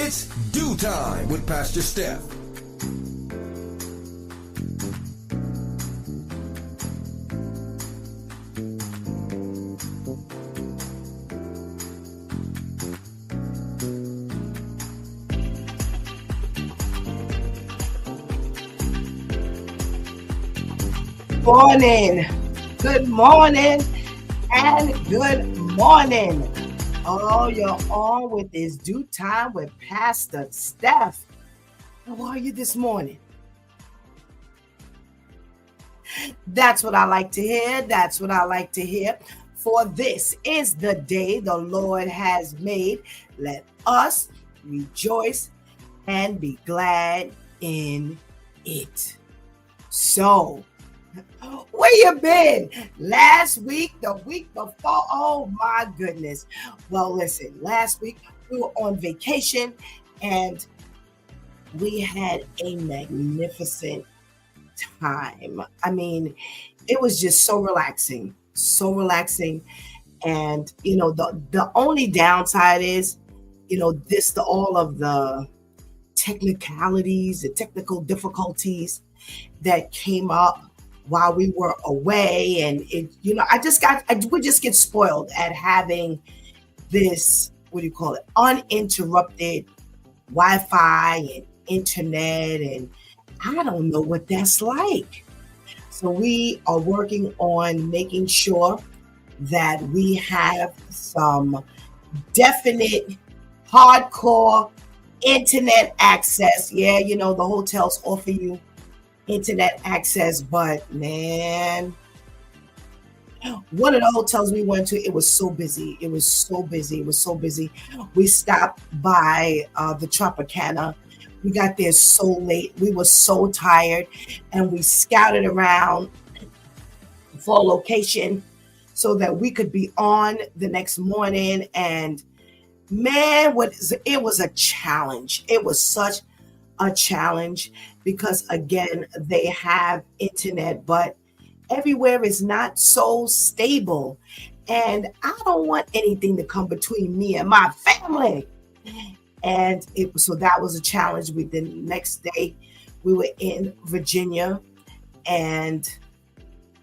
It's Dew Time with Pastor Steph. Morning, good morning, and good morning. Oh, you're on with this Dew Time with Pastor Steph. How are you this morning? That's what I like to hear. That's what I like to hear. For this is the day the Lord has made. Let us rejoice and be glad in it. So, where you been? Last week, the week before? Oh my goodness. Well, listen, last week we were on vacation and we had a magnificent time. I mean, it was just so relaxing, so relaxing. And the only downside is, all of the technicalities, the technical difficulties that came up while we were away. And we just get spoiled at having this, uninterrupted Wi-Fi and internet. And I don't know what that's like. So we are working on making sure that we have some definite hardcore internet access. Yeah, the hotels offer you internet access, but man, one of the hotels we went to, it was so busy. It was so busy. We stopped by the Tropicana. We got there so late. We were so tired, and we scouted around for a location so that we could be on the next morning. And man, it was a challenge. It was such a challenge because, again, they have internet, but everywhere is not so stable. And I don't want anything to come between me and my family. And so that was a challenge. The next day we were in Virginia, and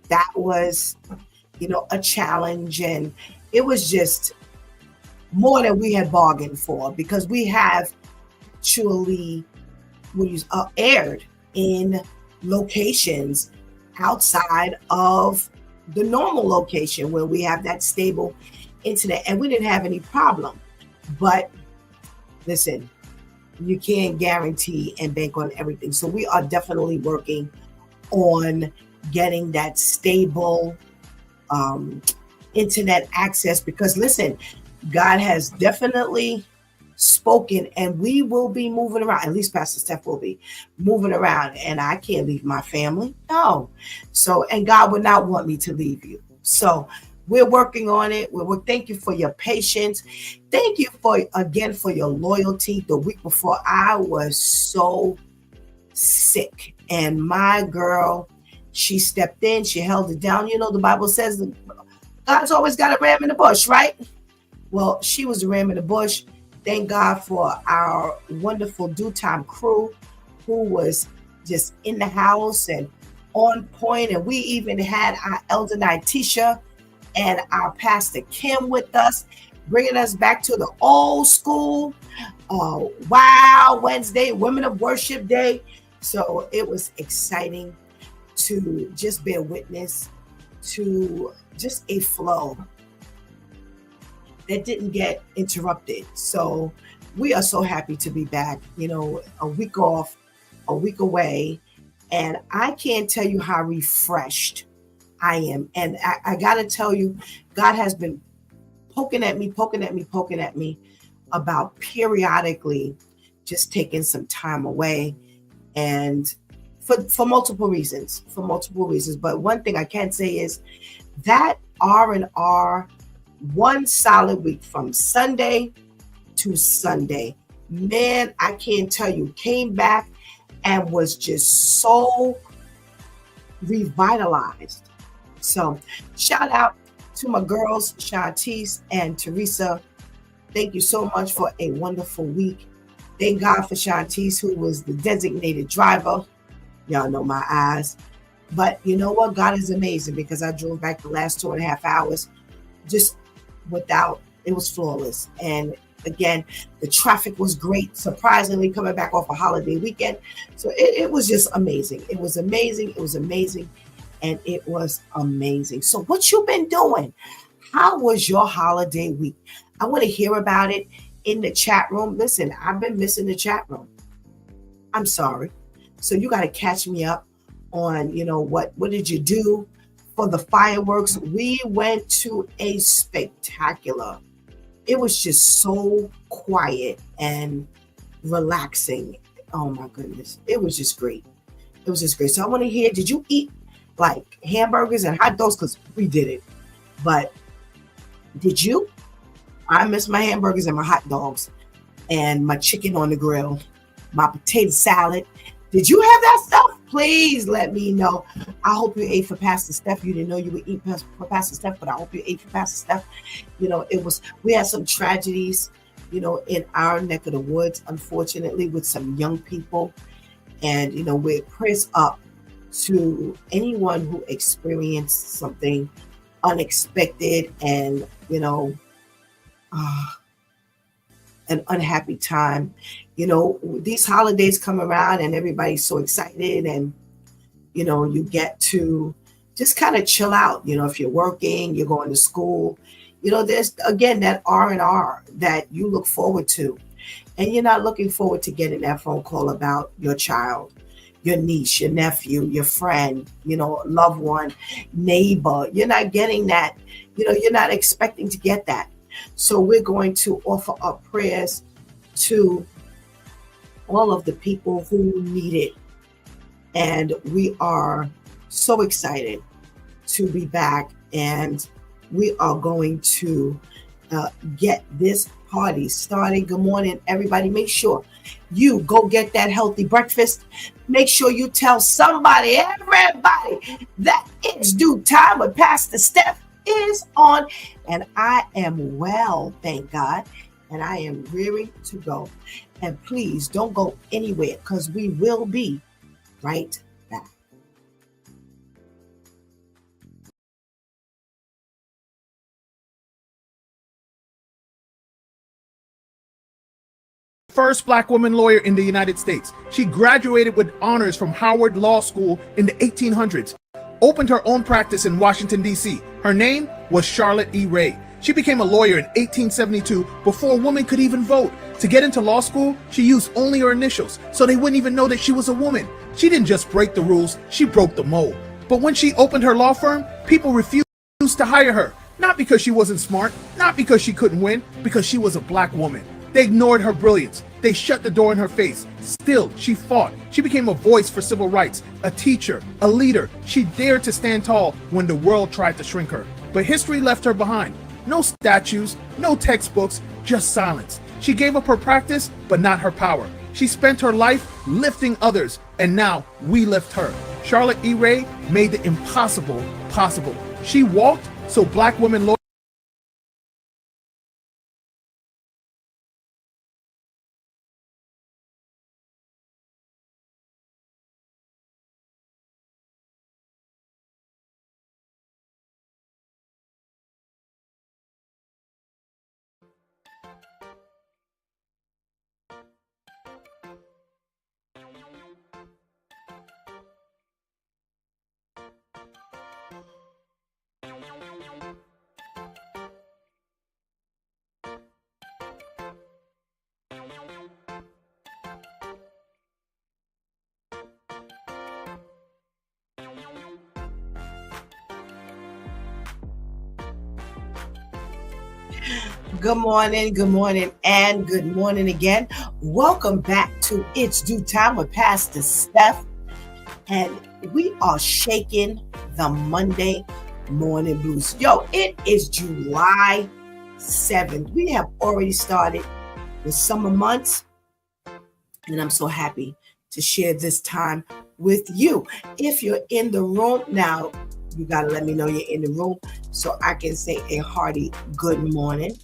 that was, a challenge. And it was just more than we had bargained for, because we have actually aired in locations outside of the normal location where we have that stable internet, and we didn't have any problem. But listen, you can't guarantee and bank on everything. So we are definitely working on getting that stable internet access, because listen, God has definitely spoken, and we will be moving around. At least Pastor Steph will be moving around, and I can't leave my family. No. So, and God would not want me to leave you. So we're working on it. Thank you for your patience. Thank you for your loyalty. The week before, I was so sick, and my girl, she stepped in. She held it down. The Bible says that God's always got a ram in the bush, right? Well, she was a ram in the bush. Thank God for our wonderful Dew Time crew who was just in the house and on point. And we even had our elder Tisha and our Pastor Kim with us, bringing us back to the old school Wow Wednesday, Women of Worship Day. So it was exciting to just bear witness to just a flow that didn't get interrupted. So we are so happy to be back, a week off, a week away. And I can't tell you how refreshed I am. And I got to tell you, God has been poking at me about periodically just taking some time away, and for multiple reasons. But one thing I can say is that R&R, one solid week from Sunday to Sunday, man, I can't tell you, came back and was just so revitalized. So shout out to my girls, Shantice and Teresa. Thank you so much for a wonderful week. Thank God for Shantice, who was the designated driver. Y'all know my eyes. But you know what? God is amazing because I drove back the last 2.5 hours just without, it was flawless. And again, the traffic was great, surprisingly, coming back off a holiday weekend. So it was just amazing. It was amazing. It was amazing. And it was amazing. So what you been doing? How was your holiday week? I want to hear about it in the chat room. Listen, I've been missing the chat room. I'm sorry. So you got to catch me up on, what did you do for the fireworks? We went to a spectacular. It was just so quiet and relaxing. Oh my goodness. It was just great. It was just great. So I want to hear, did you eat like hamburgers and hot dogs? Because we did it. But did you? I miss my hamburgers and my hot dogs and my chicken on the grill, my potato salad. Did you have that stuff? Please let me know. I hope you ate for Pastor Steph. You didn't know you would eat for Pastor Steph, but I hope you ate for Pastor Steph. We had some tragedies, in our neck of the woods, unfortunately, with some young people. And, we're prayers up to anyone who experienced something unexpected and, an unhappy time. These holidays come around and everybody's so excited and, you get to just kind of chill out. If you're working, you're going to school, there's again that R&R that you look forward to. And you're not looking forward to getting that phone call about your child, your niece, your nephew, your friend, loved one, neighbor. You're not getting that. You're not expecting to get that. So we're going to offer up prayers to all of the people who need it. And we are so excited to be back. And we are going to get this party started. Good morning, everybody. Make sure you go get that healthy breakfast. Make sure you tell somebody, everybody, that it's due time with Pastor Steph is on. And I am well, thank God. And I am ready to go. And please don't go anywhere because we will be right back. First black woman lawyer in the United States. She graduated with honors from Howard Law School in the 1800s, opened her own practice in Washington, D.C. Her name was Charlotte E. Ray. She became a lawyer in 1872 before a woman could even vote. To get into law school, she used only her initials, so they wouldn't even know that she was a woman. She didn't just break the rules, she broke the mold. But when she opened her law firm, people refused to hire her. Not because she wasn't smart, not because she couldn't win, because she was a black woman. They ignored her brilliance. They shut the door in her face. Still, she fought. She became a voice for civil rights, a teacher, a leader. She dared to stand tall when the world tried to shrink her. But history left her behind. No statues, no textbooks, just silence. She gave up her practice, but not her power. She spent her life lifting others, and now we lift her. Charlotte E. Ray made the impossible possible. She walked so black women lawyers. Good morning, and good morning again. Welcome back to It's Due Time with Pastor Steph. And we are shaking the Monday morning blues. Yo, it is July 7th. We have already started the summer months. And I'm so happy to share this time with you. If you're in the room now, you got to let me know you're in the room so I can say a hearty good morning.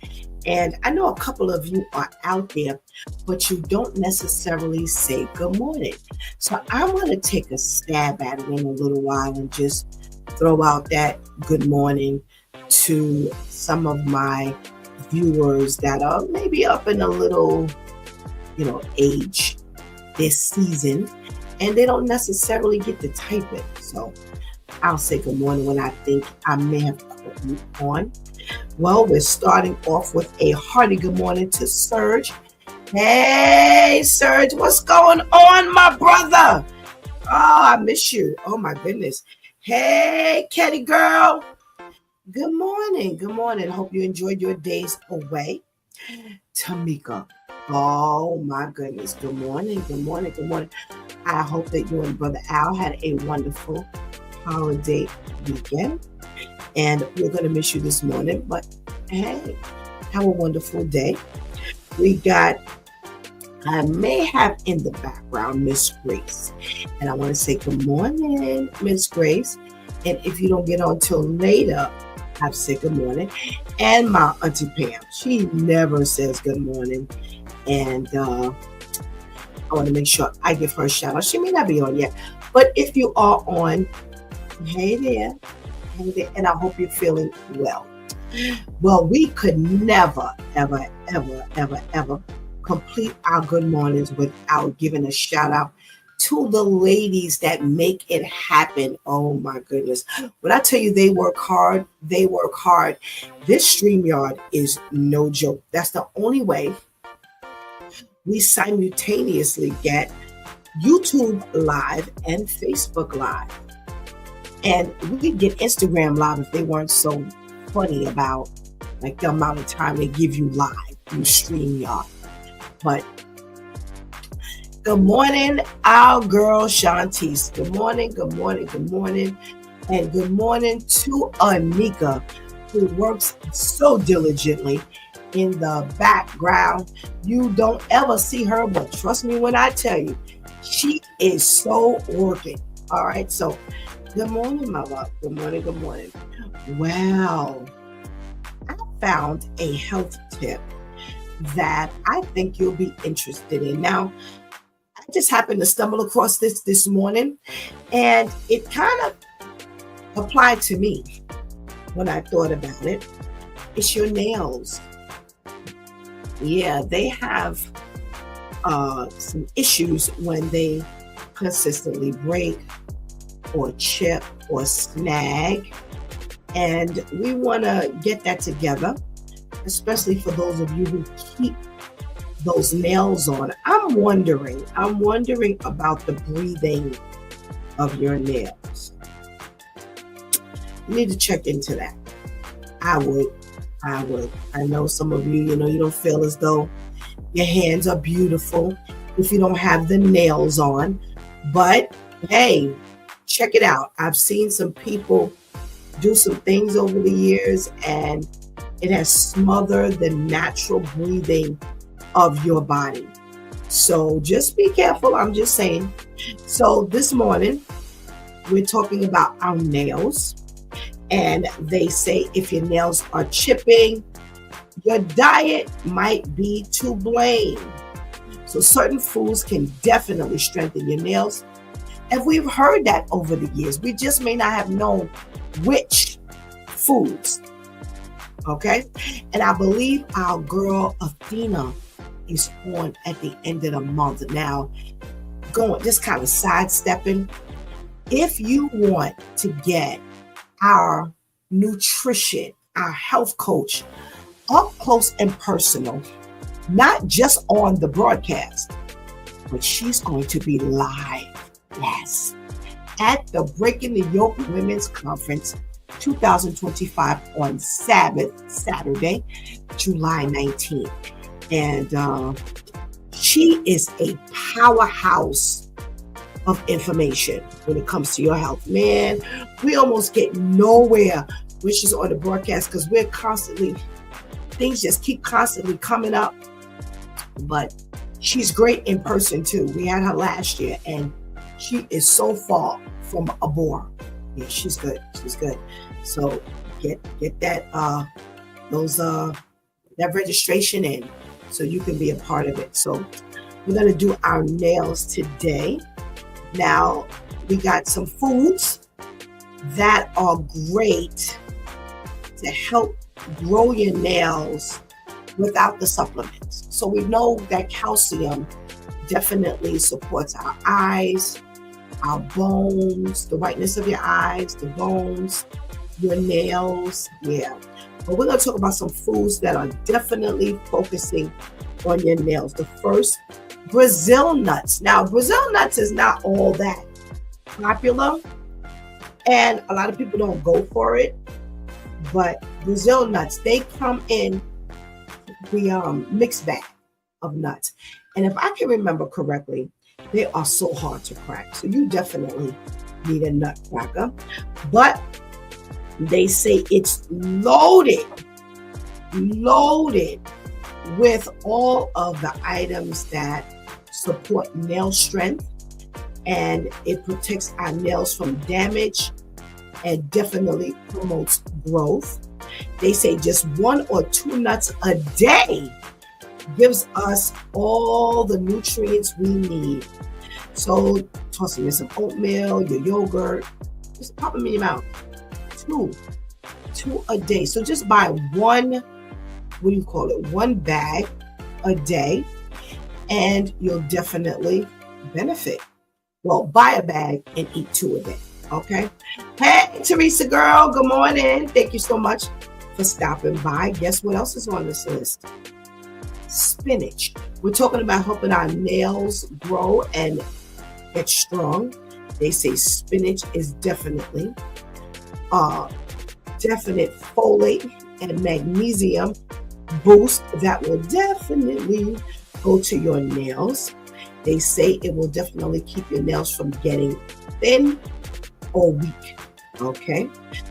And I know a couple of you are out there, but you don't necessarily say good morning. So I'm going to take a stab at it in a little while and just throw out that good morning to some of my viewers that are maybe up in a little, age this season, and they don't necessarily get to type it. So I'll say good morning when I think I may have caught you on. Well, we're starting off with a hearty good morning to Serge. Hey, Serge, what's going on, my brother? Oh, I miss you. Oh, my goodness. Hey, Ketty girl. Good morning. Good morning. Hope you enjoyed your days away. Tamika. Oh, my goodness. Good morning. Good morning. Good morning. I hope that you and Brother Al had a wonderful holiday weekend. And we're going to miss you this morning. But hey, have a wonderful day. I may have in the background Miss Grace. And I want to say good morning, Miss Grace. And if you don't get on till later, I've said good morning. And my Auntie Pam, she never says good morning. And I want to make sure I give her a shout out. She may not be on yet. But if you are on, hey there. And I hope you're feeling well. Well, we could never, ever, ever, ever, ever complete our good mornings without giving a shout out to the ladies that make it happen. Oh my goodness. When I tell you they work hard, they work hard. This StreamYard is no joke. That's the only way we simultaneously get YouTube Live and Facebook Live. And we get Instagram Live if they weren't so funny about like the amount of time they give you live through StreamYard. But good morning, our girl Shantice. Good morning, good morning, good morning. And good morning to Anika, who works so diligently in the background. You don't ever see her, but trust me when I tell you, she is so working. All right, so good morning, my love. Good morning, good morning. Well, I found a health tip that I think you'll be interested in. Now, I just happened to stumble across this morning, and it kind of applied to me when I thought about it. It's your nails. Yeah, they have some issues when they consistently break or chip or snag, and we want to get that together, especially for those of you who keep those nails on. I'm wondering about the breathing of your nails. You need to check into that. I would. I know some of you, you don't feel as though your hands are beautiful if you don't have the nails on, but hey, check it out. I've seen some people do some things over the years, and it has smothered the natural breathing of your body. So just be careful. I'm just saying. So this morning, we're talking about our nails. And they say if your nails are chipping, your diet might be to blame. So certain foods can definitely strengthen your nails. And we've heard that over the years. We just may not have known which foods. Okay? And I believe our girl Athena is on at the end of the month. Now, just kind of sidestepping. If you want to get our nutrition, our health coach up close and personal, not just on the broadcast, but she's going to be live, yes, at the Breaking the Yoke Women's Conference 2025 on Saturday, July 19th. And she is a powerhouse of information when it comes to your health. Man, we almost get nowhere when she's on the broadcast because things just keep constantly coming up. But she's great in person too. We had her last year, and she is so far from a bore. Yeah, she's good. She's good. So get that that registration in so you can be a part of it. So we're going to do our nails today. Now, we got some foods that are great to help grow your nails without the supplements. So we know that calcium definitely supports our eyes, our bones, the whiteness of your eyes, the bones, your nails. Yeah. But we're going to talk about some foods that are definitely focusing on your nails. The first, Brazil nuts. Now, Brazil nuts is not all that popular, and a lot of people don't go for it. But Brazil nuts, they come in the mixed bag of nuts. And if I can remember correctly, they are so hard to crack. So you definitely need a nut cracker. But they say it's loaded with all of the items that support nail strength, and it protects our nails from damage and definitely promotes growth. They say just 1 or 2 nuts a day gives us all the nutrients we need. So toss them in some oatmeal, your yogurt, just pop them in your mouth. 2 a day. So just buy one bag a day, and you'll definitely benefit. Well, buy a bag and eat 2 a day. Okay. Hey, Teresa girl, good morning. Thank you so much for stopping by. Guess what else is on this list? Spinach. We're talking about helping our nails grow and get strong. They say spinach is definitely definite folate and magnesium boost that will definitely go to your nails. They say it will definitely keep your nails from getting thin or weak. Okay,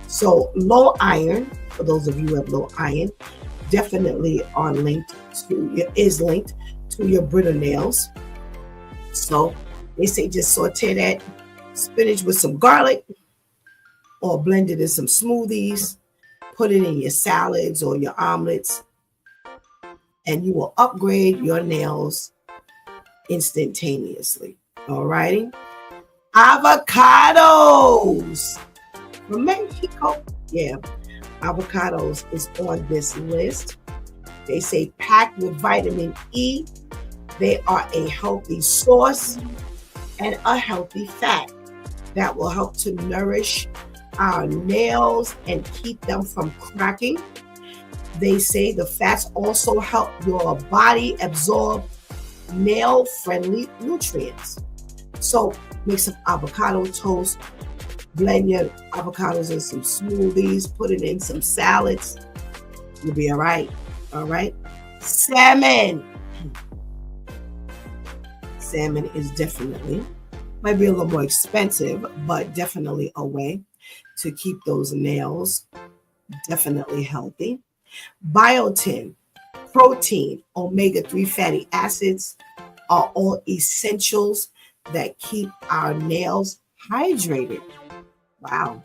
so low iron, for those of you who have low iron, definitely is linked to your brittle nails. So they say just saute that spinach with some garlic or blend it in some smoothies, put it in your salads or your omelets, and you will upgrade your nails instantaneously. All righty. Avocados from Mexico. Yeah, avocados is on this list. They say packed with vitamin E. They are a healthy source and a healthy fat that will help to nourish our nails and keep them from cracking. They say the fats also help your body absorb nail-friendly nutrients. So make some avocado toast, blend your avocados in some smoothies, put it in some salads. You'll be all right. All right. Salmon. Salmon is definitely, might be a little more expensive, but definitely a way to keep those nails definitely healthy. Biotin, protein, omega-3 fatty acids are all essentials that keep our nails hydrated. Wow.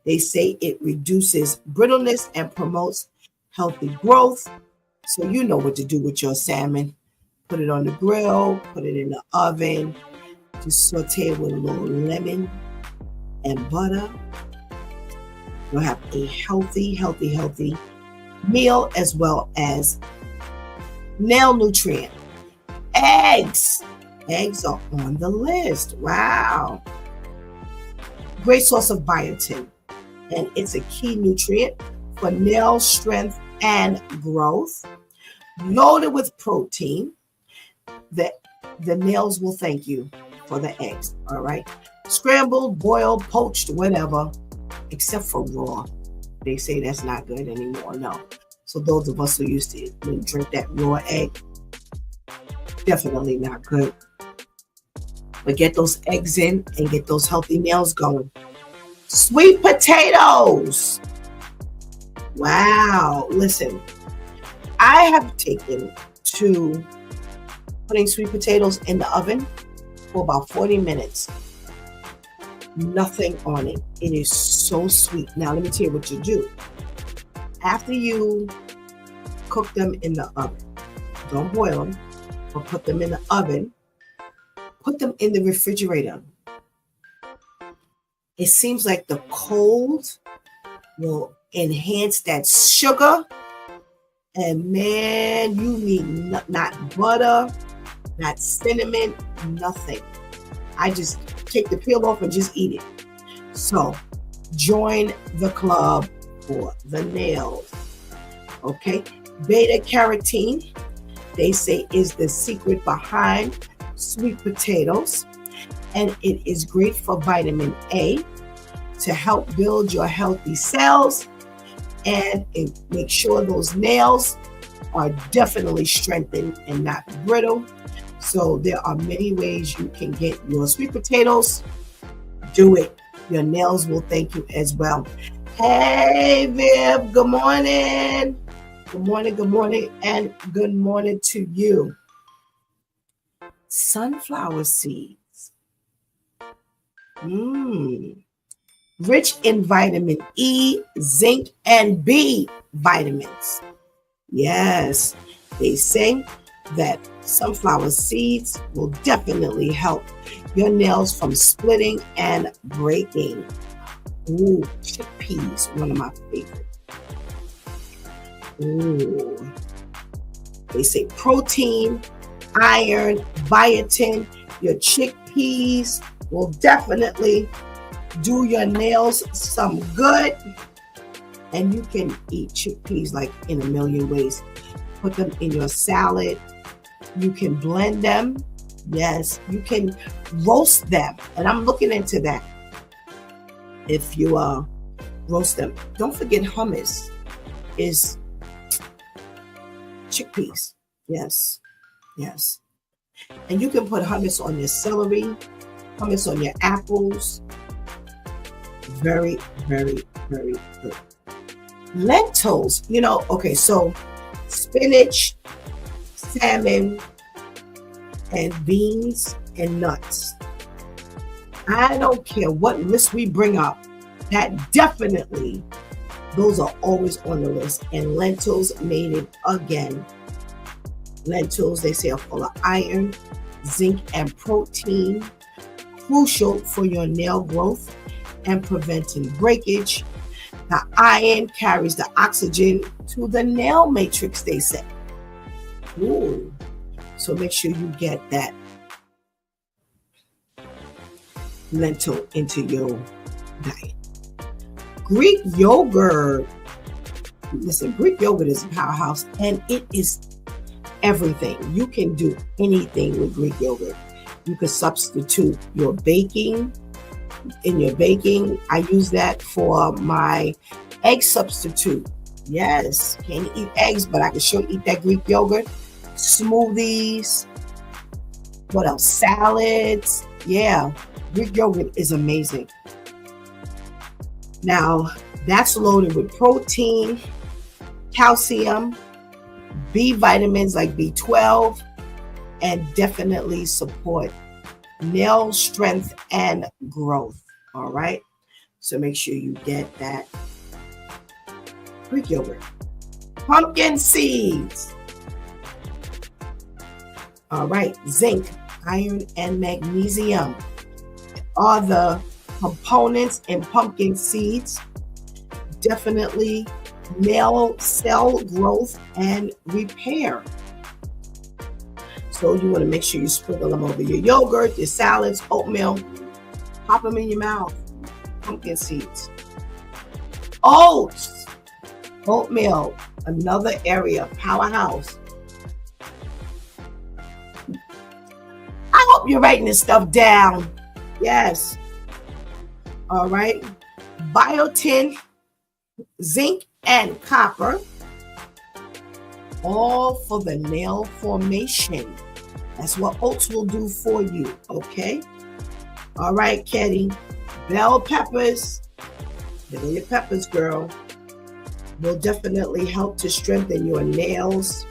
They say it reduces brittleness and promotes healthy growth. So you know what to do with your salmon. Put it on the grill, put it in the oven, just saute it with a little lemon and butter. You'll have a healthy meal as well as nail nutrient. Eggs. Eggs are on the list. Wow. Great source of biotin. And it's a key nutrient for nail strength and growth. Loaded with protein. The nails will thank you for the eggs. All right. Scrambled, boiled, poached, whatever, except for raw. They say that's not good anymore. No. So those of us who used to drink that raw egg, definitely not good. But get those eggs in and get those healthy nails going. Sweet potatoes. Wow. Listen, I have taken to putting sweet potatoes in the oven for about 40 minutes. Nothing on it. It is so sweet. Now, let me tell you what you do. After you cook them in the oven. Don't boil them, but put them in the oven. Put them in the refrigerator. It seems like the cold will enhance that sugar. And man, you need not butter, not cinnamon, nothing. I just take the peel off and just eat it. So join the club for the nails. Okay. Beta carotene, they say, is the secret behind sweet potatoes. And it is great for vitamin A to help build your healthy cells and make sure those nails are definitely strengthened and not brittle. So there are many ways you can get your sweet potatoes. Do it. Your nails will thank you as well. Hey, Viv, good morning. Good morning, and good morning to you. Sunflower seeds. Rich in vitamin E, zinc, and B vitamins. Yes, they say that sunflower seeds will definitely help your nails from splitting and breaking. Ooh, chickpeas, one of my favorites. Ooh. They say protein, iron, biotin. Your chickpeas will definitely do your nails some good. And you can eat chickpeas like in a million ways. Put them in your salad. You can blend them. Yes, you can roast them. And I'm looking into that. If you roast them. Don't forget hummus is chickpeas. Yes. And you can put hummus on your celery, hummus on your apples. Very, very, very good. Lentils, okay, so spinach, salmon, and beans and nuts. I don't care what list we bring up, that definitely, those are always on the list. And lentils made it again. Lentils, they say, are full of iron, zinc, and protein, crucial for your nail growth and preventing breakage. The iron carries the oxygen to the nail matrix, they say. Ooh. So make sure you get that lentil into your diet. Greek yogurt. Listen, Greek yogurt is a powerhouse, and it is everything. You can do anything with Greek yogurt. You can substitute your baking. In your baking, I use that for my egg substitute. Yes, can't eat eggs, but I can sure eat that Greek yogurt. Smoothies. What else? Salads. Yeah, Greek yogurt is amazing. Now, that's loaded with protein, calcium, B vitamins like B12, and definitely support nail strength and growth. All right. So make sure you get that Greek yogurt. Pumpkin seeds. All right. Zinc, iron, and magnesium are the components in pumpkin seeds. Definitely nail cell growth and repair. So you want to make sure you sprinkle them over your yogurt, your salads, oatmeal. Pop them in your mouth. Pumpkin seeds. Oats. Oatmeal. Another area. Powerhouse. I hope you're writing this stuff down. Yes. All right. Biotin, zinc, and copper. All for the nail formation. That's what oats will do for you, okay? All right, Ketty. Bell peppers. Little your peppers, girl. Will definitely help to strengthen your nails.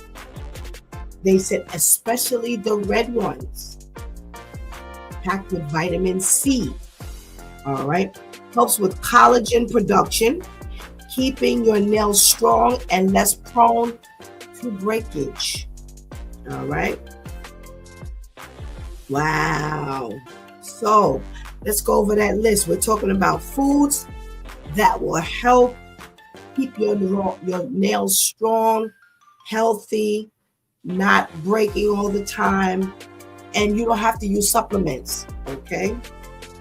They said especially the red ones. Packed with vitamin C. All right. Helps with collagen production, keeping your nails strong and less prone to breakage. All right. Wow. So let's go over that list. We're talking about foods that will help keep your nails strong, healthy, not breaking all the time, and you don't have to use supplements. Okay.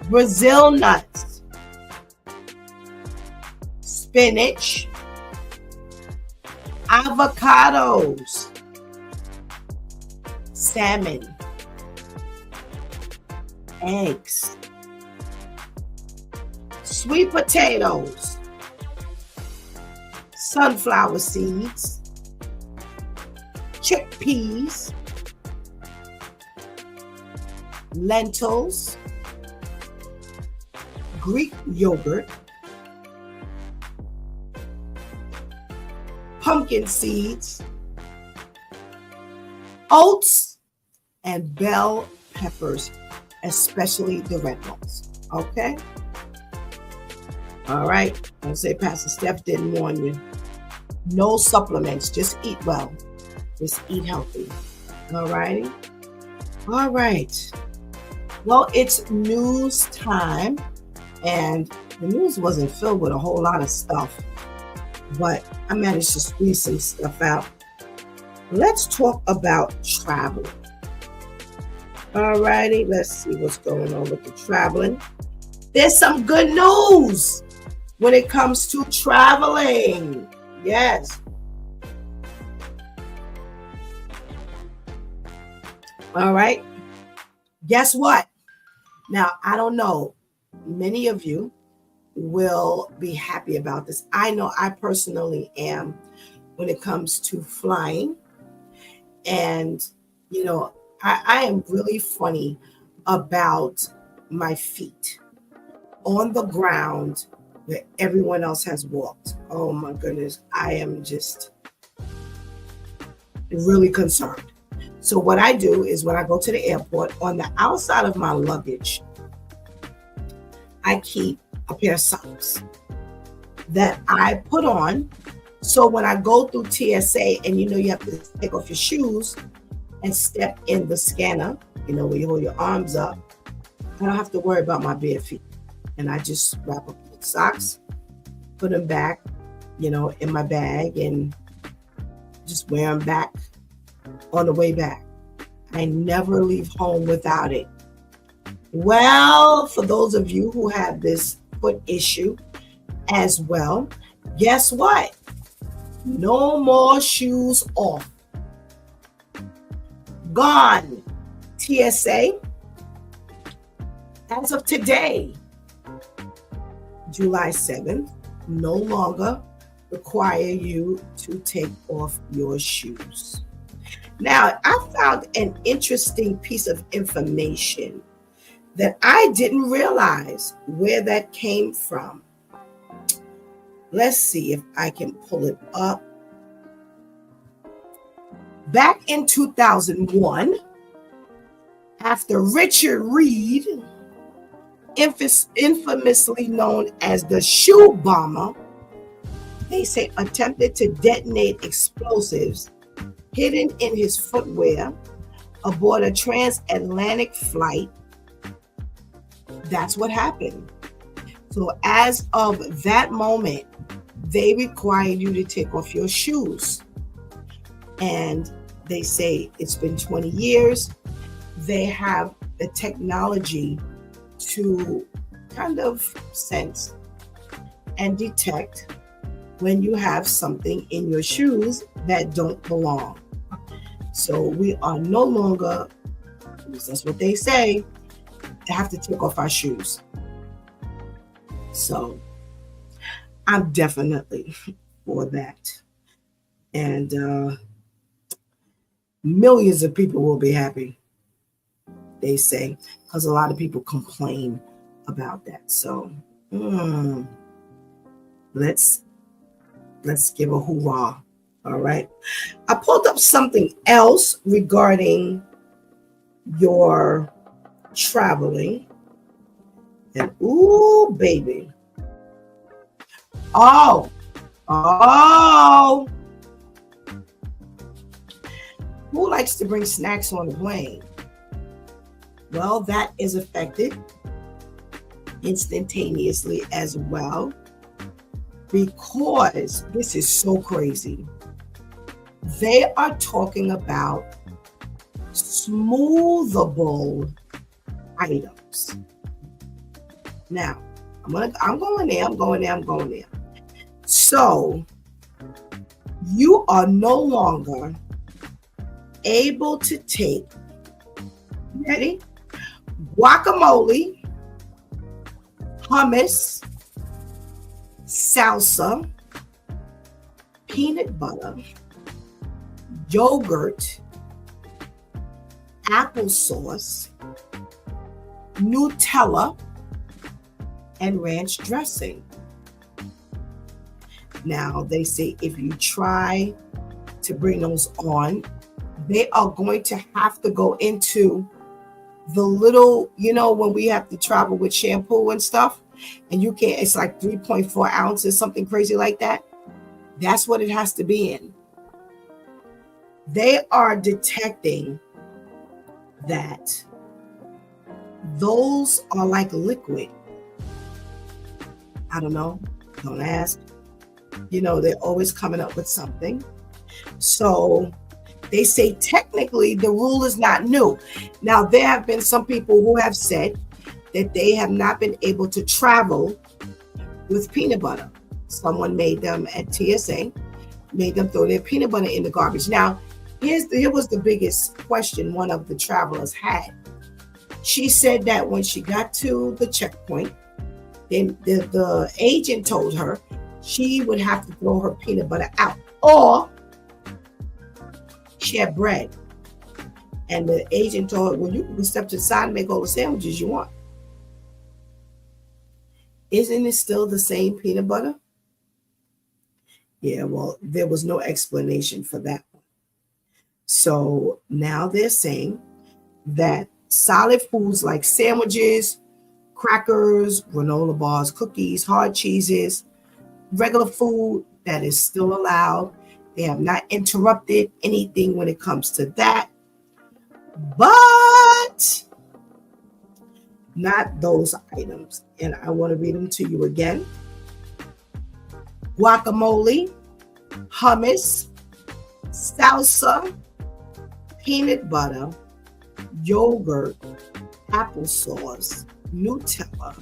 Brazil nuts, spinach, avocados, salmon, eggs, sweet potatoes, sunflower seeds, chickpeas, lentils, Greek yogurt, pumpkin seeds, oats, and bell peppers, especially the red ones. Okay? All right. I'll say Pastor Steph didn't warn you. No supplements. Just eat well. Just eat healthy. All righty? All right. Well, it's news time. And the news wasn't filled with a whole lot of stuff, but I managed to squeeze some stuff out. Let's talk about traveling. All righty, let's see what's going on with the traveling. There's some good news when it comes to traveling. Yes. All right. Guess what? Now, I don't know. Many of you will be happy about this. I know I personally am when it comes to flying. And, you know, I am really funny about my feet on the ground where everyone else has walked. Oh my goodness. I am just really concerned. So what I do is when I go to the airport, on the outside of my luggage, I keep a pair of socks that I put on. So when I go through TSA and you have to take off your shoes and step in the scanner, where you hold your arms up, I don't have to worry about my bare feet. And I just wrap up the socks, put them back, in my bag and just wear them back on the way back. I never leave home without it. Well, for those of you who have this foot issue as well, guess what? No more shoes off. Gone. TSA, as of today, July 7th, no longer require you to take off your shoes. Now, I found an interesting piece of information that I didn't realize where that came from. Let's see if I can pull it up. Back in 2001, after Richard Reed, infamously known as the shoe bomber, they say attempted to detonate explosives hidden in his footwear aboard a transatlantic flight. That's what happened. So as of that moment, they required you to take off your shoes. And they say it's been 20 years. They have the technology to kind of sense and detect when you have something in your shoes that don't belong. So we are no longer, that's what they say, to have to take off our shoes. So I'm definitely for that. And millions of people will be happy, they say, because a lot of people complain about that. So let's give a hoorah. All right. I pulled up something else regarding your traveling. And ooh, baby. Oh. likes to bring snacks on the plane. Well, that is affected instantaneously as well, because this is so crazy. They are talking about smoothable items. Now, I'm going there. So you are no longer able to take, ready? Guacamole, hummus, salsa, peanut butter, yogurt, applesauce, Nutella, and ranch dressing. Now, they say if you try to bring those on, they are going to have to go into the little, when we have to travel with shampoo and stuff, and you can't, it's like 3.4 ounces, something crazy like that. That's what it has to be in. They are detecting that those are like liquid. I don't know. Don't ask. They're always coming up with something. So they say technically the rule is not new. Now, there have been some people who have said that they have not been able to travel with peanut butter. Someone made them at TSA, made them throw their peanut butter in the garbage. Now, here was the biggest question one of the travelers had. She said that when she got to the checkpoint, then the agent told her she would have to throw her peanut butter out, or she had bread. And the agent told her, well, you can step to the side and make all the sandwiches you want. Isn't it still the same peanut butter? Yeah, well, there was no explanation for that one. So now they're saying that solid foods like sandwiches, crackers, granola bars, cookies, hard cheeses, regular food, that is still allowed. They have not interrupted anything when it comes to that. But not those items. And I want to read them to you again. Guacamole, hummus, salsa, peanut butter, yogurt, applesauce, Nutella,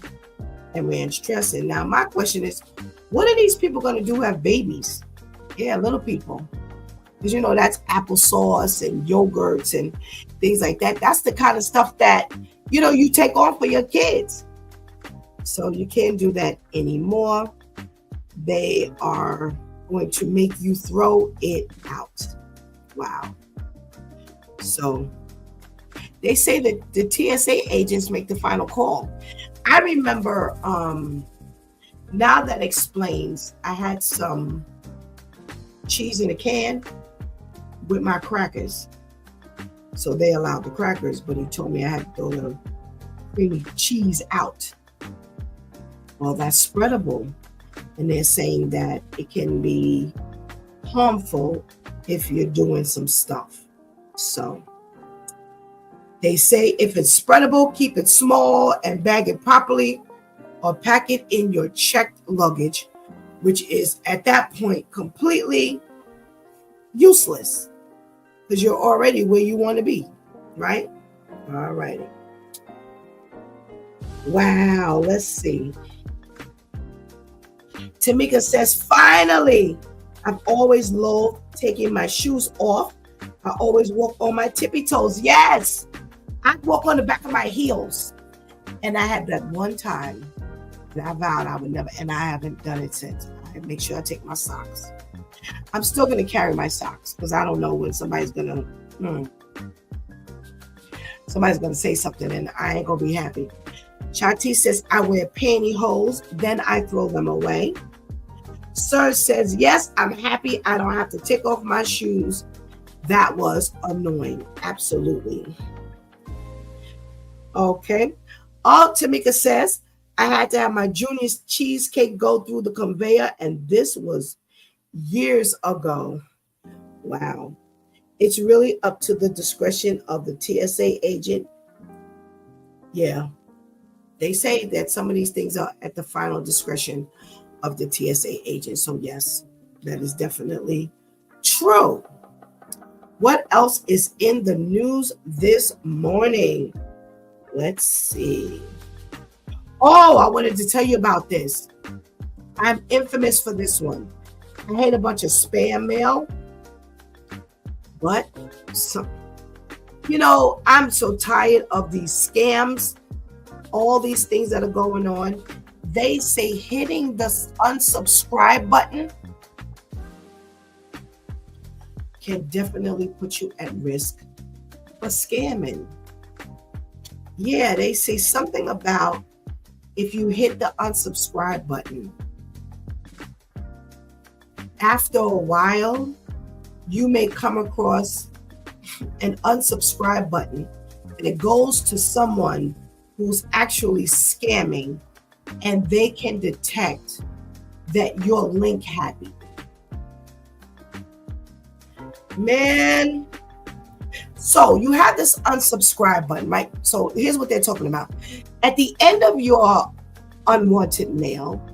and ranch dressing. Now, my question is, what are these people going to do who have babies? Yeah, little people. Because, that's applesauce and yogurts and things like that. That's the kind of stuff that, you take on for your kids. So you can't do that anymore. They are going to make you throw it out. Wow. So they say that the TSA agents make the final call. I remember, now that explains, I had some cheese in a can with my crackers. So they allowed the crackers, but he told me I had to throw the creamy cheese out. Well, that's spreadable. And they're saying that it can be harmful if you're doing some stuff. So they say if it's spreadable, keep it small and bag it properly, or pack it in your checked luggage, which is at that point completely useless because you're already where you want to be, right? All righty. Wow, let's see. Tamika says, finally, I've always loved taking my shoes off. I always walk on my tippy toes. Yes, I walk on the back of my heels. And I had that one time that I vowed I would never, and I haven't done it since. I make sure I take my socks. I'm still going to carry my socks because I don't know when somebody's going to say something and I ain't going to be happy. Chati says, I wear pantyhose, then I throw them away. Sir says, yes, I'm happy I don't have to take off my shoes. That was annoying. Absolutely. Okay. Tamika says, I had to have my junior's cheesecake go through the conveyor, and this was years ago. Wow. It's really up to the discretion of the TSA agent. Yeah, they say that some of these things are at the final discretion of the TSA agent. So yes, that is definitely true. What else is in the news this morning? Let's see. Oh, I wanted to tell you about this. I'm infamous for this one. I hate a bunch of spam mail, but I'm so tired of these scams, all these things that are going on. They say hitting the unsubscribe button can definitely put you at risk for scamming. Yeah, they say something about if you hit the unsubscribe button, after a while, you may come across an unsubscribe button and it goes to someone who's actually scamming, and they can detect that you're link happy. Man, so you have this unsubscribe button, right? So here's what they're talking about. At the end of your unwanted mail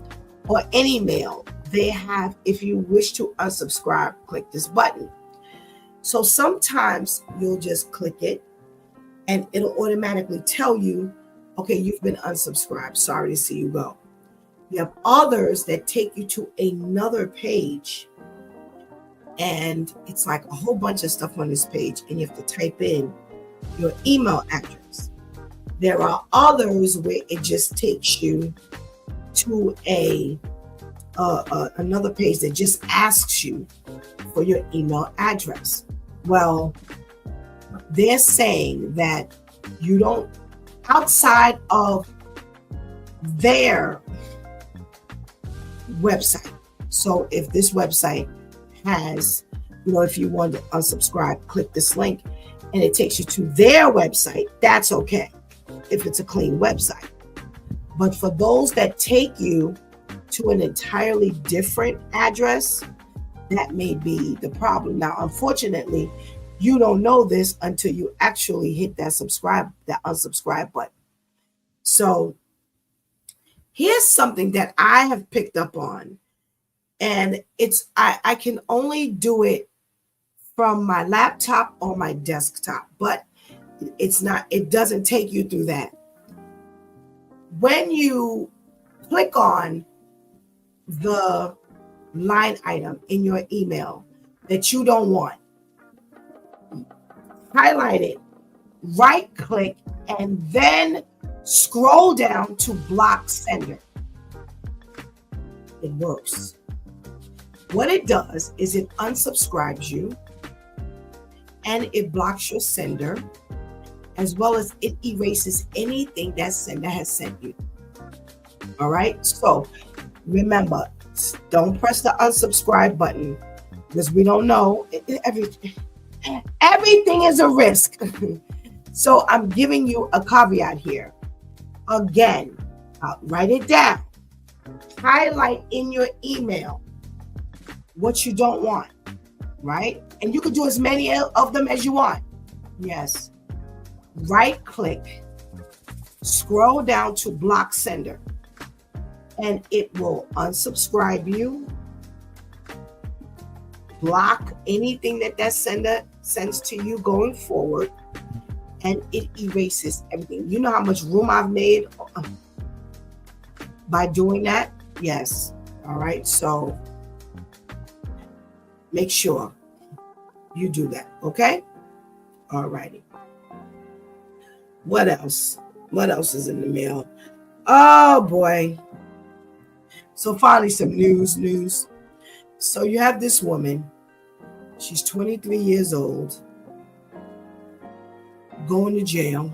or any mail, they have, if you wish to unsubscribe, click this button. So sometimes you'll just click it and it'll automatically tell you, okay, you've been unsubscribed. Sorry to see you go. You have others that take you to another page, and it's like a whole bunch of stuff on this page, and you have to type in your email address. There are others where it just takes you to another page that just asks you for your email address. Well, they're saying that you don't, outside of their website. So if this website has, if you want to unsubscribe, click this link and it takes you to their website, that's okay if it's a clean website. But for those that take you to an entirely different address, that may be the problem. Now, unfortunately, you don't know this until you actually hit that unsubscribe button. So here's something that I have picked up on, and I can only do it from my laptop or my desktop, but it doesn't take you through that. When you click on the line item in your email that you don't want, highlight it, right click, and then scroll down to block sender. It works. What it does is it unsubscribes you and it blocks your sender, as well as it erases anything that sender has sent you. All right. So remember, don't press the unsubscribe button because we don't know. Everything is a risk. So I'm giving you a caveat here. Again, write it down. Highlight in your email what you don't want, right? And you can do as many of them as you want. Yes. Right click, scroll down to block sender, and it will unsubscribe you, block anything that sender sends to you going forward, and it erases everything. You know how much room I've made by doing that? Yes. All right. So make sure you do that. Okay. All righty. What else? What else is in the mail? Oh boy. So finally some news. So you have this woman. She's 23 years old, going to jail.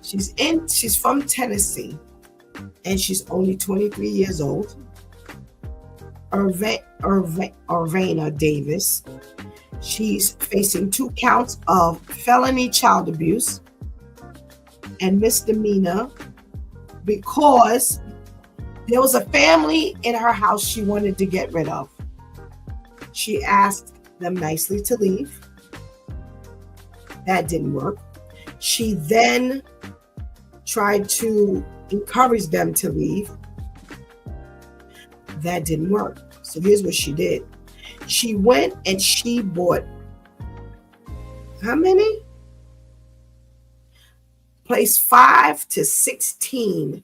She's from Tennessee, and she's only 23 years old. Irvana Davis. She's facing 2 counts of felony child abuse and misdemeanor because there was a family in her house she wanted to get rid of. She asked them nicely to leave. That didn't work. She then tried to encourage them to leave. That didn't work. So here's what she did. She went and she bought how many? Placed 5 to 16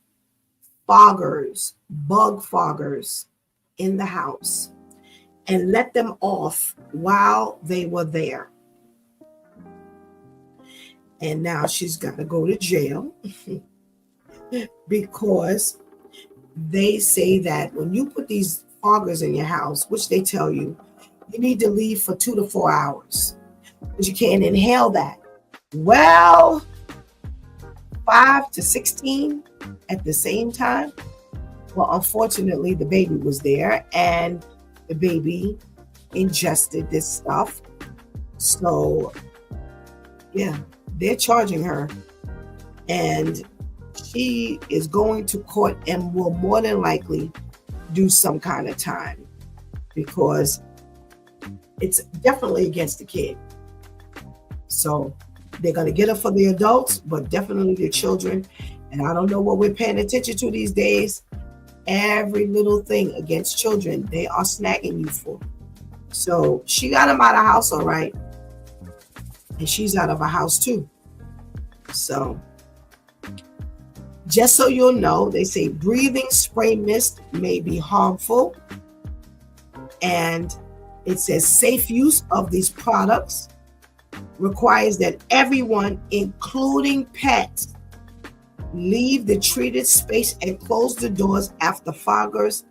foggers, bug foggers in the house and let them off while they were there. And now she's got to go to jail because they say that when you put these foggers in your house, which they tell you, you need to leave for 2 to 4 hours because you can't inhale that. Well, 5 to 16 at the same time. Well, unfortunately, the baby was there and the baby ingested this stuff. So, yeah, they're charging her. And she is going to court and will more than likely do some kind of time because it's definitely against the kid. So they're going to get her for the adults, but definitely the children. And I don't know what we're paying attention to these days. Every little thing against children, they are snagging you for. So she got him out of the house, all right. And she's out of a house too. So just so you'll know, they say breathing spray mist may be harmful. And it says safe use of these products requires that everyone, including pets, leave the treated space and close the doors after foggers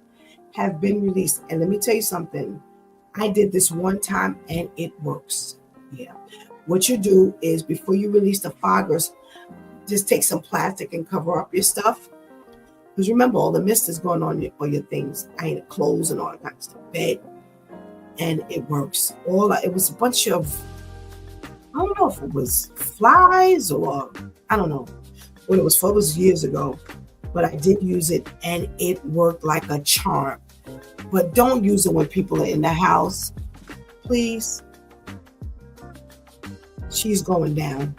have been released. And let me tell you something. I did this one time and it works. Yeah. What you do is before you release the foggers, just take some plastic and cover up your stuff. Because remember, all the mist is going on your things. I had clothes and all that kind of stuff. Bed. And it works. It was a bunch of, I don't know if it was flies or I don't know what it was for. It was years ago. But I did use it and it worked like a charm. But don't use it when people are in the house. Please. She's going down.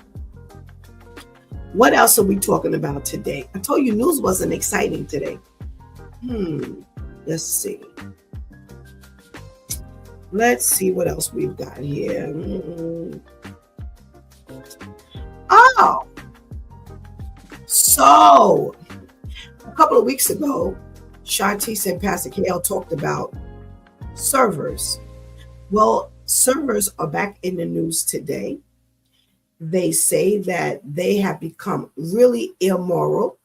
What else are we talking about today? I told you news wasn't exciting today. Let's see. Let's see what else we've got here. Oh, so a couple of weeks ago, Shantice and Pastor KL talked about servers. Well, servers are back in the news today. They say that they have become really immoral.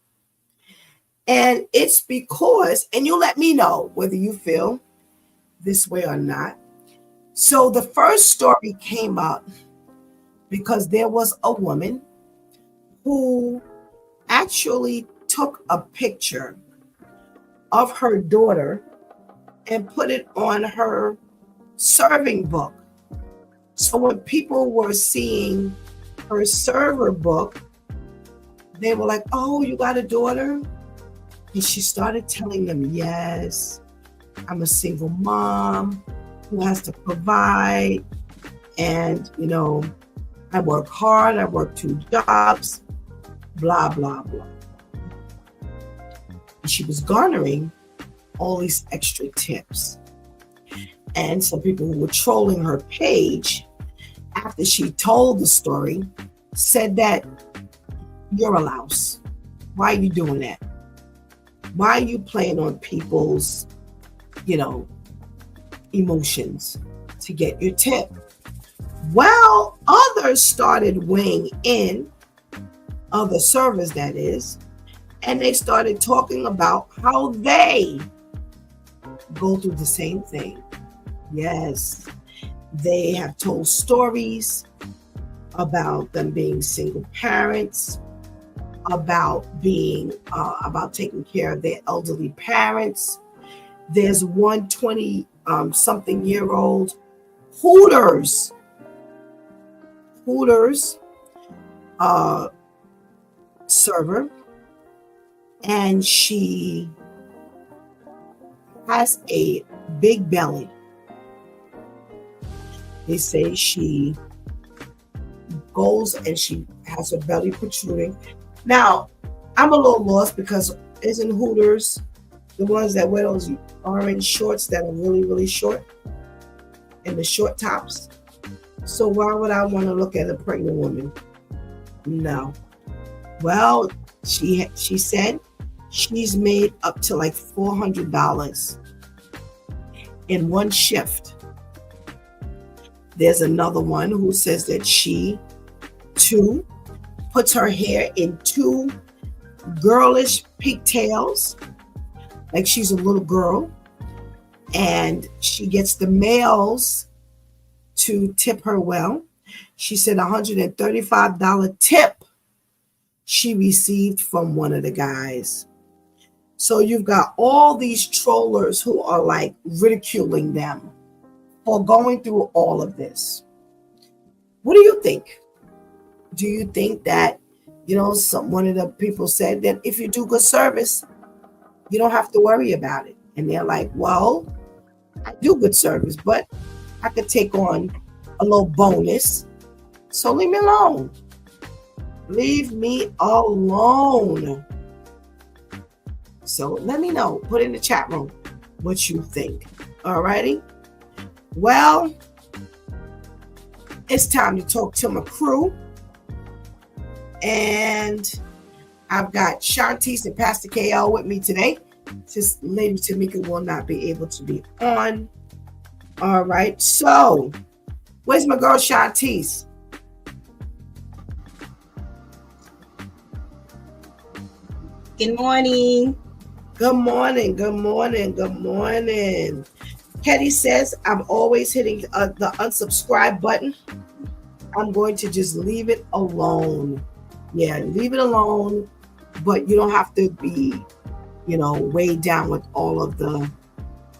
And it's because, and you let me know whether you feel this way or not. So the first story came up because there was a woman who actually took a picture of her daughter and put it on her serving book. So when people were seeing her server book, they were like, oh, you got a daughter? And she started telling them, yes, I'm a single mom who has to provide. And, I work hard. I work 2 jobs, blah, blah, blah. And she was garnering all these extra tips. And some people who were trolling her page after she told the story said that you're a louse. Why are you doing that? Why are you playing on people's, emotions to get your tip? Well, others started weighing in, other servers that is, and they started talking about how they go through the same thing. Yes, they have told stories about them being single parents, about being about taking care of their elderly parents. There's one 20-something year old Hooters server, and she has a big belly. They say she goes and she has her belly protruding. Now, I'm a little lost because isn't Hooters the ones that wear those orange shorts that are really, really short and the short tops? So why would I want to look at a pregnant woman? No. Well, she said she's made up to like $400 in one shift. There's another one who says that she too puts her hair in two girlish pigtails, like she's a little girl, and she gets the males to tip her well. She said $135 tip she received from one of the guys. So you've got all these trollers who are like ridiculing them for going through all of this. What do you think? Do you think that, one of the people said that if you do good service, you don't have to worry about it? And they're like, well, I do good service, but I could take on a little bonus. So leave me alone. Leave me alone. So let me know. Put in the chat room what you think. All righty. Well, it's time to talk to my crew. And I've got Shantice and Pastor KL with me today. Just Lady Tamika will not be able to be on. All right. So, where's my girl Shantice? Good morning. Good morning. Good morning. Good morning. Ketty says, I'm always hitting the unsubscribe button. I'm going to just leave it alone. Yeah, leave it alone. But you don't have to be, weighed down with all of the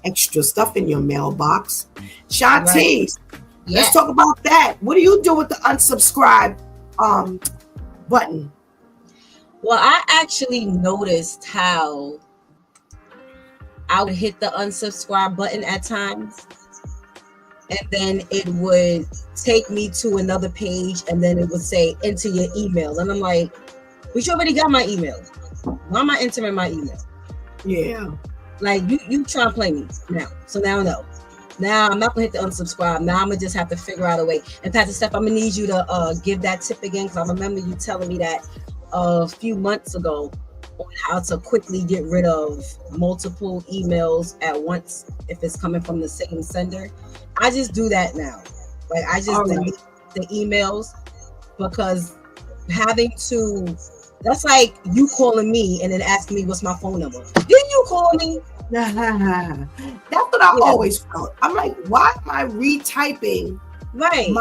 extra stuff in your mailbox. Shantice, right. Let's talk about that. What do you do with the unsubscribe button? Well, I actually noticed how I would hit the unsubscribe button at times, and then it would take me to another page, and then it would say enter your email, and I'm like, but you already got my email. Why am I entering my email? Yeah, like you trying to play me now. So now no. Now I'm not gonna hit the unsubscribe. Now I'm gonna just have to figure out a way. And Pastor Steph, I'm gonna need you to give that tip again, because I remember you telling me that a few months ago on how to quickly get rid of multiple emails at once if it's coming from the same sender. I just do that now. Like I just delete the emails, because having to, that's like you calling me and then asking me what's my phone number. Didn't you call me? That's what I always felt. I'm like, why am I retyping my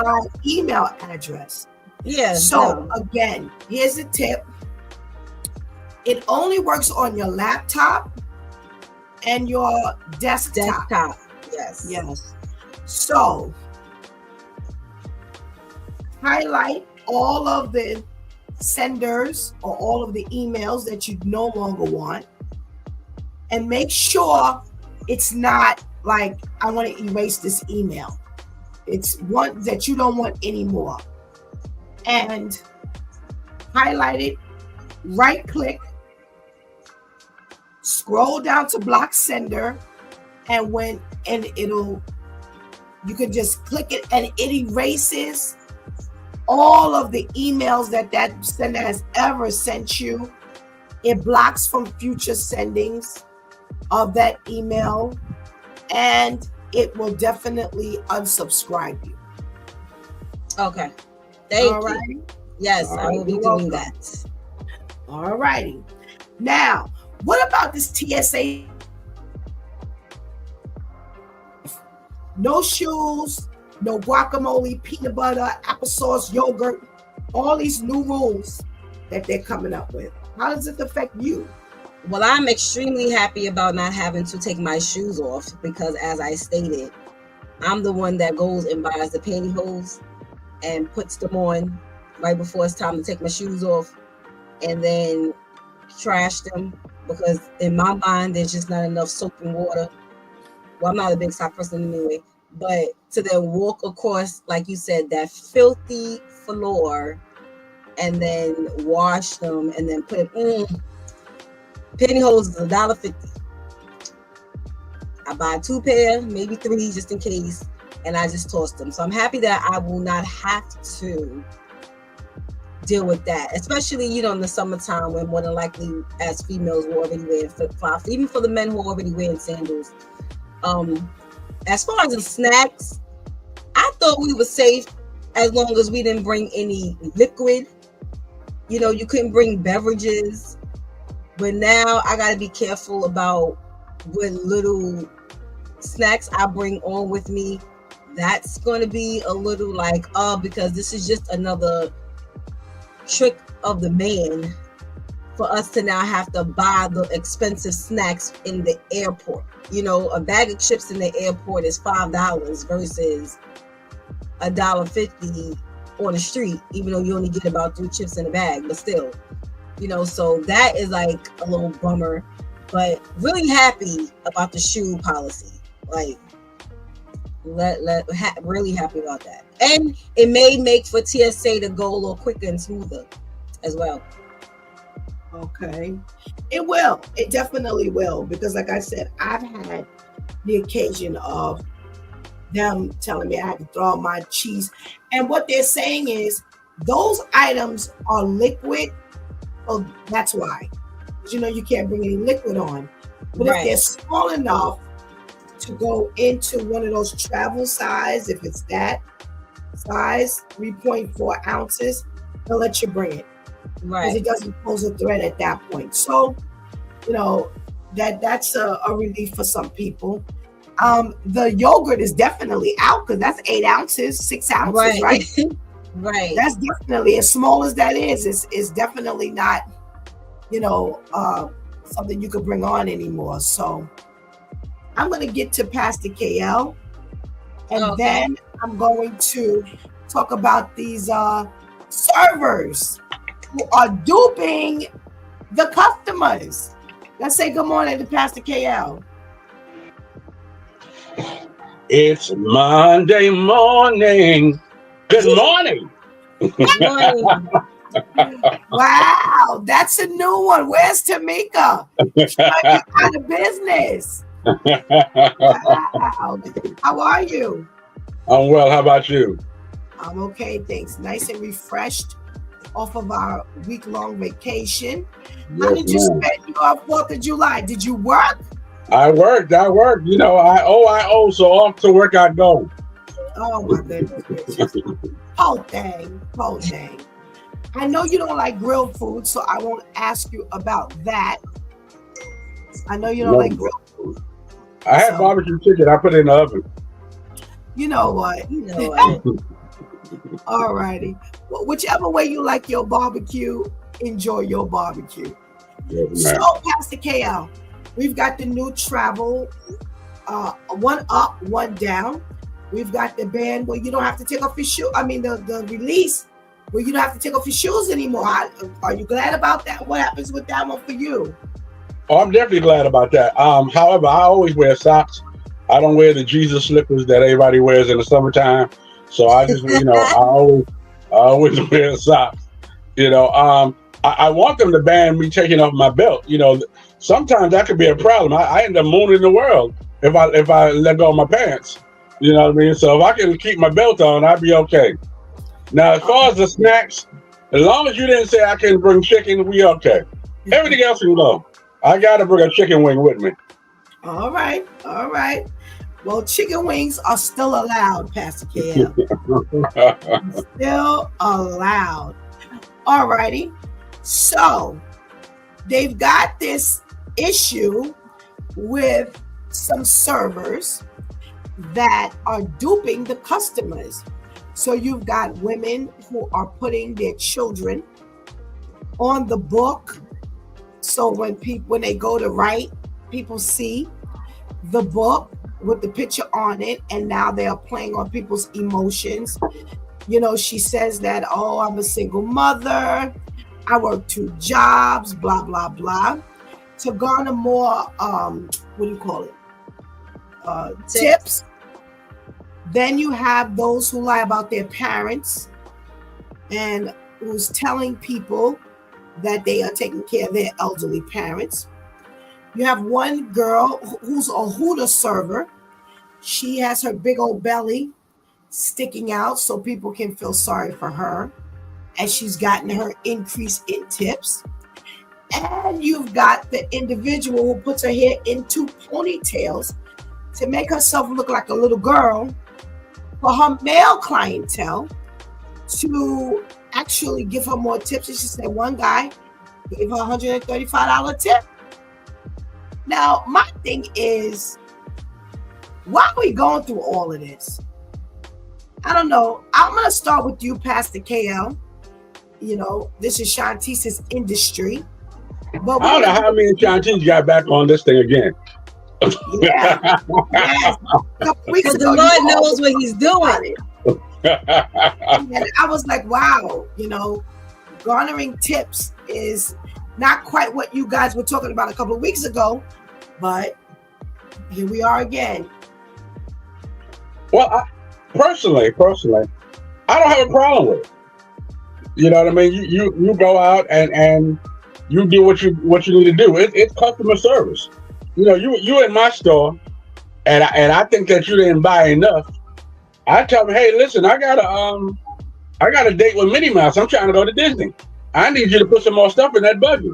email address? Yeah. So again, here's the tip. It only works on your laptop and your desktop. Yes. So highlight all of the senders or all of the emails that you no longer want, and make sure it's not like, I want to erase this email. It's one that you don't want anymore. And highlight it, right click, scroll down to block sender, and you can just click it and it erases all of the emails that sender has ever sent you. It blocks from future sendings of that email, and it will definitely unsubscribe you. Okay. Thank you. Yes, I will be doing that. All righty. Now, what about this TSA? No shoes, no guacamole, peanut butter, applesauce, yogurt, all these new rules that they're coming up with. How does it affect you? Well, I'm extremely happy about not having to take my shoes off, because as I stated, I'm the one that goes and buys the pantyhose and puts them on right before it's time to take my shoes off, and then trash them, because in my mind there's just not enough soap and water. Well, I'm not a big sock person anyway, But to then walk across, like you said, that filthy floor and then wash them and then put pantyhose is $1.50. I buy 2 pair, maybe 3, just in case, and I just toss them. So I'm happy that I will not have to deal with that, especially in the summertime when more than likely as females we're already wearing flip-flops, even for the men who are already wearing sandals. As far as the snacks, I thought we were safe as long as we didn't bring any liquid. You couldn't bring beverages, but now I got to be careful about what little snacks I bring on with me. That's going to be a little like, because this is just another trick of the man for us to now have to buy the expensive snacks in the airport. A bag of chips in the airport is $5 versus $1.50 on the street, even though you only get about 3 chips in a bag, but still, so that is like a little bummer, but really happy about the shoe policy. Like, really happy about that. And it may make for TSA to go a little quicker and smoother as well. Okay. It will. It definitely will. Because like I said, I've had the occasion of them telling me I had to throw out my cheese. And what they're saying is those items are liquid. Oh, that's why. Because you can't bring any liquid on. But Right. if they're small enough to go into one of those travel size, if it's that size, 3.4 ounces, they'll let you bring it. Because Right. it doesn't pose a threat at that point. So, that's a relief for some people. The yogurt is definitely out because that's 8 ounces, 6 ounces, right? Right. That's definitely, as small as that is definitely not, something you could bring on anymore. So I'm going to get to Pastor KL, and then I'm going to talk about these servers who are duping the customers. Let's say good morning to Pastor KL. It's Monday morning. Good morning. Wow, that's a new one. Where's Tamika? She might be out of business. Wow. How are you? I'm well. How about you? I'm okay, thanks. Nice and refreshed off of our week-long vacation. How did you spend your 4th of July? Did you work? I worked. I owe, so off to work I go. Oh my goodness. Oh dang. I know you don't like grilled food, so I won't ask you about that. I know you don't like grilled food. I had barbecue chicken. I put it in the oven. You know what? All righty. Well, whichever way you like your barbecue, enjoy your barbecue. Yes, So, Pastor KL, we've got the new travel, one up, one down. We've got the ban where you don't have to take off your shoe. I mean, the release where you don't have to take off your shoes anymore. Are you glad about that? What happens with that one for you? Oh, I'm definitely glad about that. However, I always wear socks. I don't wear the Jesus slippers that everybody wears in the summertime. So I just, I always wear socks. I want them to ban me taking off my belt. Sometimes that could be a problem. I end up mooning the world if I let go of my pants. You know what I mean? So if I can keep my belt on, I'd be okay. Now, as far as the snacks, as long as you didn't say I can bring chicken, we okay. Everything else can go. I got to bring a chicken wing with me. All right. Well, chicken wings are still allowed, Pastor KL. Still allowed. All righty. So they've got this issue with some servers that are duping the customers. So you've got women who are putting their children on the book. So when they go to write, people see the book with the picture on it, and now they are playing on people's emotions. She says that, I'm a single mother, I work 2 jobs, blah, blah, blah, to garner more, tips. Then you have those who lie about their parents and who's telling people that they are taking care of their elderly parents. You have one girl who's a Hooter server. She has her big old belly sticking out so people can feel sorry for her, and she's gotten her increase in tips. And you've got the individual who puts her hair into ponytails to make herself look like a little girl for her male clientele to actually give her more tips. And she said one guy gave her $135 tip. Now, my thing is, why are we going through all of this? I don't know. I'm going to start with you, Pastor KL. You know, this is Shantice's industry. But I don't know how many Shantice got back on this thing again. Yeah. Yes. Because the Lord knows what he's doing. And I was like, wow, you know, garnering tips is not quite what you guys were talking about a couple of weeks ago, but here we are again. Well, personally, I don't have a problem with it. You know what I mean? You go out and you do what you need to do. It's customer service. You know, you in my store, and I think that you didn't buy enough. I tell them, hey, listen, I got a date with Minnie Mouse. I'm trying to go to Disney. I need you to put some more stuff in that budget.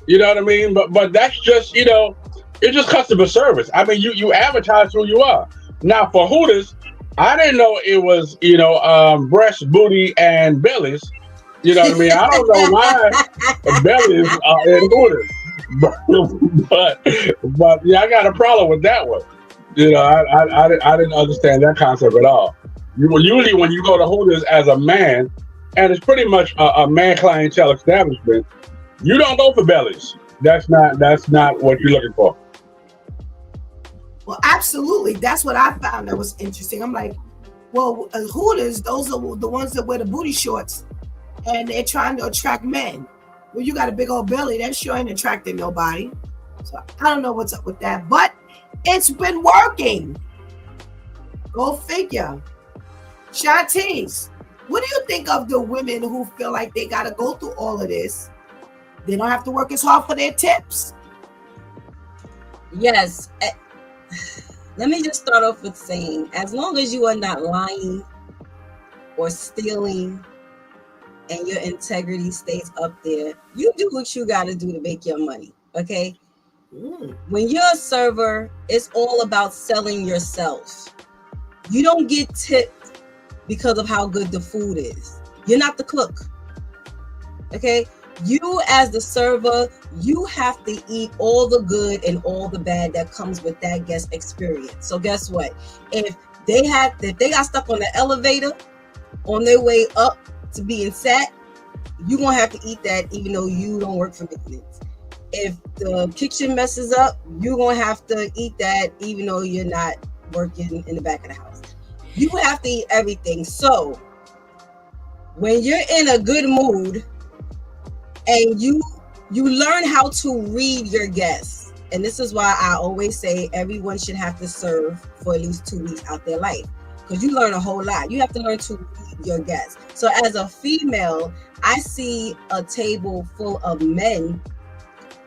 You know what I mean? But that's just, you know, it's just customer service. I mean, you advertise who you are. Now for Hooters, I didn't know it was, you know, breast, booty, and bellies. You know what I mean? I don't know why bellies are in Hooters. But yeah, I got a problem with that one. You know, I didn't understand that concept at all. Usually when you go to Hooters as a man, and it's pretty much a man clientele establishment, you don't go for bellies. That's not what you're looking for. Well, absolutely. That's what I found that was interesting. I'm like, well, Hooters, those are the ones that wear the booty shorts, and they're trying to attract men. Well, you got a big old belly. That sure ain't attracting nobody. So I don't know what's up with that, but it's been working. Go figure. Shantice, what do you think of the women who feel like they got to go through all of this? They don't have to work as hard for their tips. Yes. Let me just start off with saying, as long as you are not lying or stealing and your integrity stays up there, you do what you got to do to make your money, okay? When you're a server, it's all about selling yourself. You don't get tipped because of how good the food is. You're not the cook, okay? You as the server, you have to eat all the good and all the bad that comes with that guest experience. So guess what? If they got stuck on the elevator on their way up to being sat, you're gonna have to eat that even though you don't work for maintenance. If the kitchen messes up, you're gonna have to eat that even though you're not working in the back of the house. You have to eat everything. So when you're in a good mood and you learn how to read your guests, and this is why I always say everyone should have to serve for at least 2 weeks out their life, because you learn a whole lot. You have to learn to read your guests. So as a female, I see a table full of men.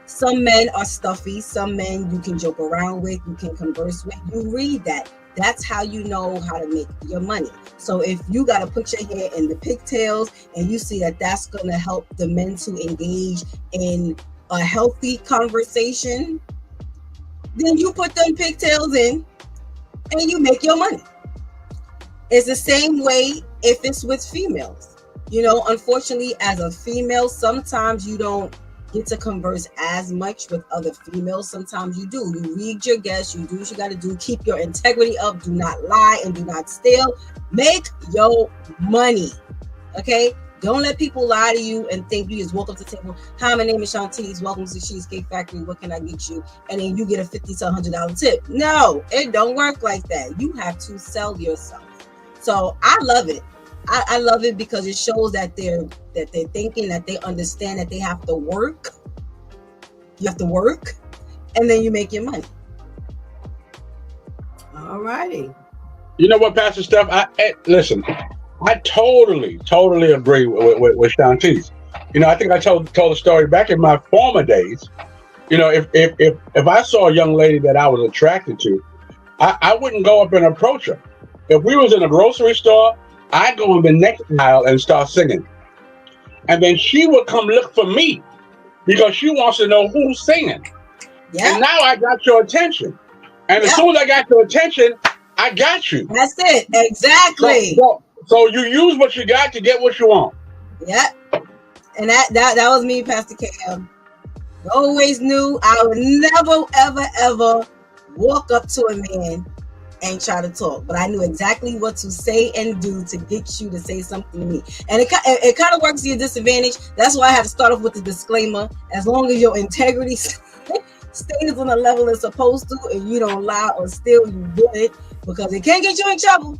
Some men are stuffy, some men you can joke around with, you can converse with. You read that. That's how you know how to make your money. So if you got to put your hair in the pigtails and you see that that's going to help the men to engage in a healthy conversation, then you put them pigtails in and you make your money. It's the same way if it's with females. You know, unfortunately, as a female, sometimes you don't get to converse as much with other females. Sometimes you do. You read your guests, you do what you got to do. Keep your integrity up. Do not lie and do not steal. Make your money. Okay? Don't let people lie to you and think you just walk up to the table. Hi, my name is Shantice. Welcome to Cheesecake Factory. What can I get you? And then you get a $50 to $100 tip. No, it don't work like that. You have to sell yourself. So I love it. I love it because it shows that they're thinking, that they understand that they have to work. You have to work, and then you make your money. All righty. You know what, Pastor Steph? Listen. I totally agree with Shantice. You know, I think I told the story back in my former days. You know, if I saw a young lady that I was attracted to, I wouldn't go up and approach her. If we was in a grocery store, I'd go in the next aisle and start singing. And then she would come look for me because she wants to know who's singing. Yeah. And now I got your attention. And as soon as I got your attention, I got you. That's it. Exactly. So you use what you got to get what you want. Yeah. And that was me, Pastor Cam. Always knew I would never, ever walk up to a man and try to talk. But I knew exactly what to say and do to get you to say something to me. And it kind of works to your disadvantage. That's why I had to start off with the disclaimer. As long as your integrity stays on the level it's supposed to and you don't lie or steal, you good. Because it can get you in trouble.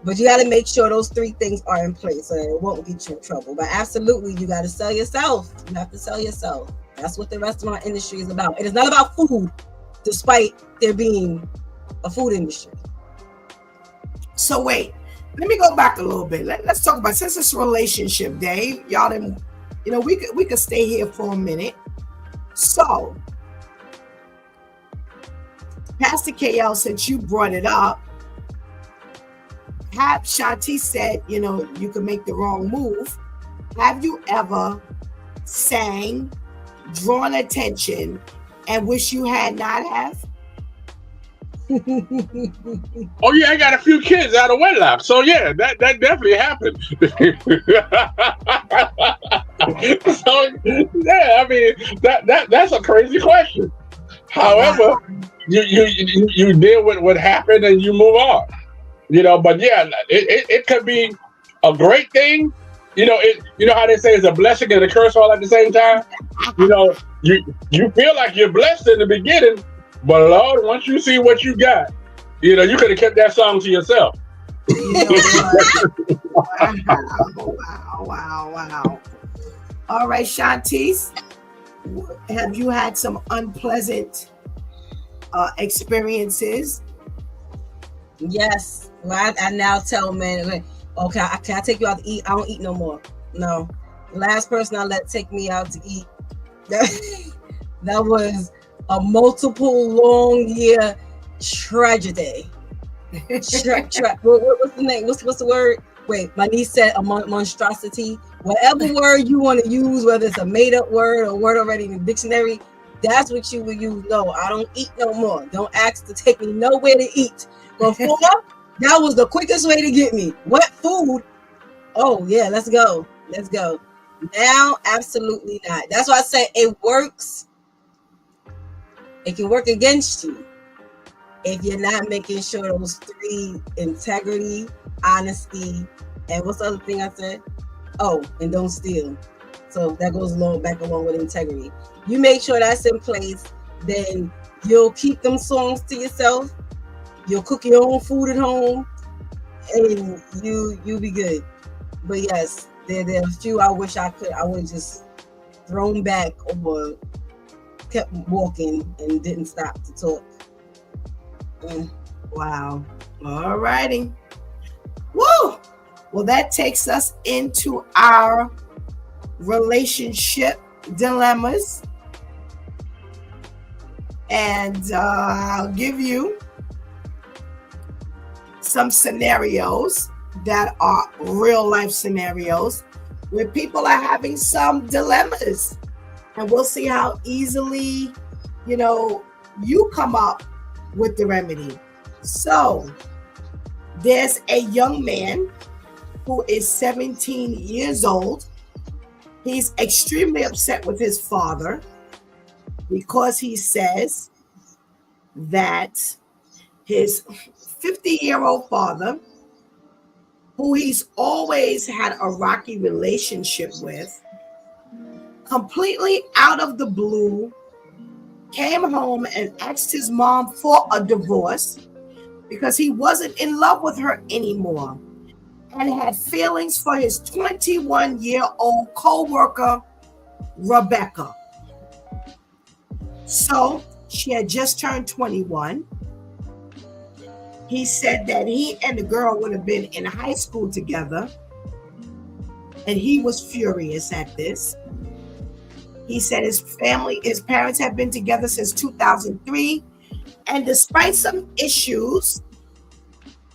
But you got to make sure those 3 things are in place so it won't get you in trouble. But absolutely, you got to sell yourself. You have to sell yourself. That's what the restaurant industry is about. It is not about food, despite there being a food industry. So wait, let me go back a little bit. Let's talk about, since it's relationship day, y'all didn't, you know, we could stay here for a minute. So, Pastor KL, since you brought it up, Shanti said, you know, you could make the wrong move. Have you ever sang, drawn attention, and wish you had not have? Oh yeah, I got a few kids out of wedlock, so yeah, that definitely happened. So yeah, I mean that's a crazy question. However, you deal with what happened and you move on. You know, but yeah, it could be a great thing. You know, you know how they say it's a blessing and a curse all at the same time. You know, you feel like you're blessed in the beginning, but Lord, once you see what you got, you know, you could have kept that song to yourself. You know wow. All right, Shantice, have you had some unpleasant experiences? Yes. Well, I now tell men, okay, can I take you out to eat? I don't eat no more. No. The last person I let take me out to eat, that was a multiple long year tragedy. What's the name? What's the word? Wait, my niece said a monstrosity. Whatever word you want to use, whether it's a made up word or word already in the dictionary, that's what you will use. No, I don't eat no more. Don't ask to take me nowhere to eat. Before, that was the quickest way to get me. What food? Oh yeah, let's go. Now, absolutely not. That's why I say it works. It can work against you if you're not making sure those 3: integrity, honesty, and what's the other thing I said? Oh, and don't steal. So that goes along with integrity. You make sure that's in place, then you'll keep them songs to yourself. You'll cook your own food at home, and you'll be good. But yes, there are a few I wish I would have just thrown back or kept walking and didn't stop to talk. Wow. All righty. Woo! Well, that takes us into our relationship dilemmas. And I'll give you some scenarios that are real life scenarios where people are having some dilemmas. And we'll see how easily, you know, you come up with the remedy. So there's a young man who is 17 years old. He's extremely upset with his father because he says that his 50-year-old father, who he's always had a rocky relationship with, completely out of the blue, came home and asked his mom for a divorce because he wasn't in love with her anymore and had feelings for his 21-year-old co-worker, Rebecca. So she had just turned 21. He said that he and the girl would have been in high school together, and he was furious at this. He said his parents have been together since 2003, and despite some issues,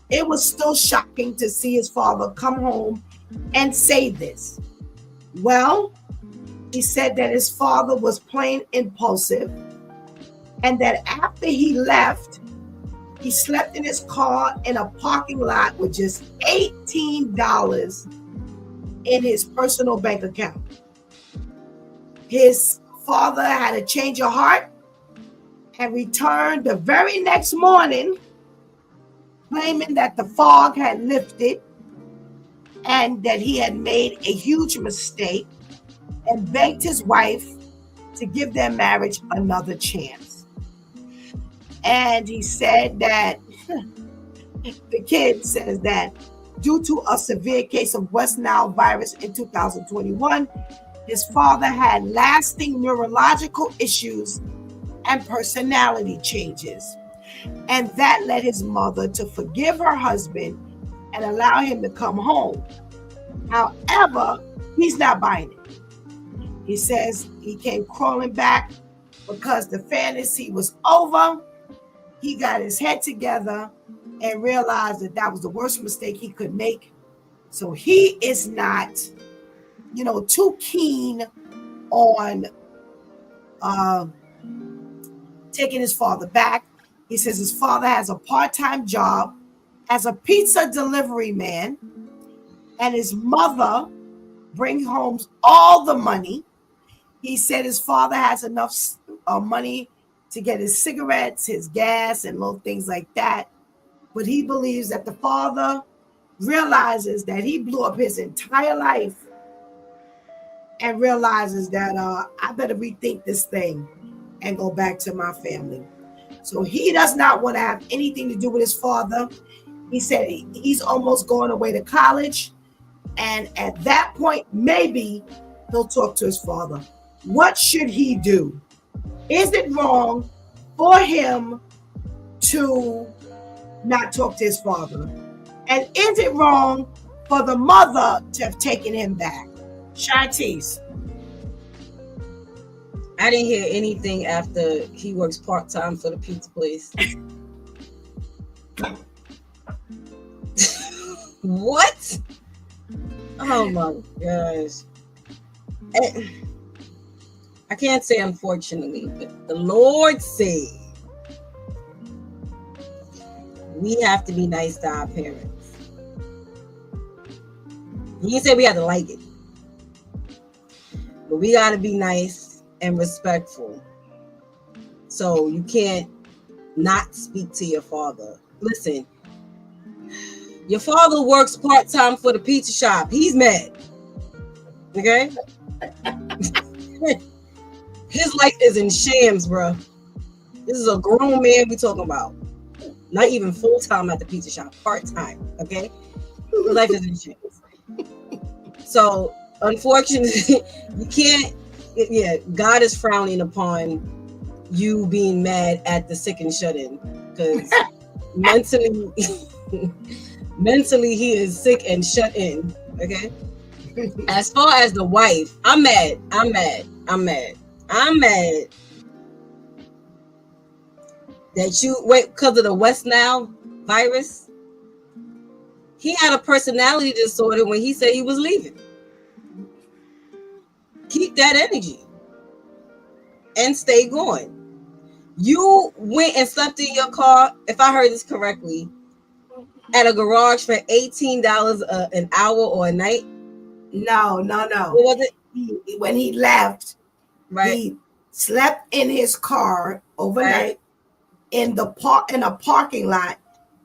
it was still shocking to see his father come home and say this. Well, he said that his father was plain impulsive, and that after he left, he slept in his car in a parking lot with just $18 in his personal bank account. His father had a change of heart and returned the very next morning, claiming that the fog had lifted and that he had made a huge mistake, and begged his wife to give their marriage another chance. And he said that the kid says that due to a severe case of West Nile virus in 2021, his father had lasting neurological issues and personality changes. And that led his mother to forgive her husband and allow him to come home. However, he's not buying it. He says he came crawling back because the fantasy was over. He got his head together and realized that that was the worst mistake he could make. So he is not, too keen on taking his father back. He says his father has a part-time job as a pizza delivery man, and his mother brings home all the money. He said his father has enough money to get his cigarettes, his gas, and little things like that. But he believes that the father realizes that he blew up his entire life and realizes that I better rethink this thing and go back to my family. So he does not want to have anything to do with his father. He said he's almost going away to college. And at that point, maybe he'll talk to his father. What should he do? Is it wrong for him to not talk to his father? And is it wrong for the mother to have taken him back? Shantice. I didn't hear anything after he works part-time for the pizza place. What? Oh my gosh. I can't say unfortunately, but the Lord said we have to be nice to our parents. He didn't say we had to like it, but we got to be nice and respectful. So you can't not speak to your father. Listen, your father works part-time for the pizza shop. He's mad. Okay? His life is in shams, bro. This is a grown man we talking about. Not even full-time at the pizza shop. Part-time, okay? His life is in shams. So, unfortunately, you can't... Yeah, God is frowning upon you being mad at the sick and shut-in. Because mentally, he is sick and shut in, okay? As far as the wife, I'm mad that you wait because of the West Nile virus. He had a personality disorder when he said he was leaving. Keep that energy and stay going. You went and slept in your car, if I heard this correctly, at a garage for $18 an hour or a night. No. What was it? When he left, right, he slept in his car overnight in a parking lot,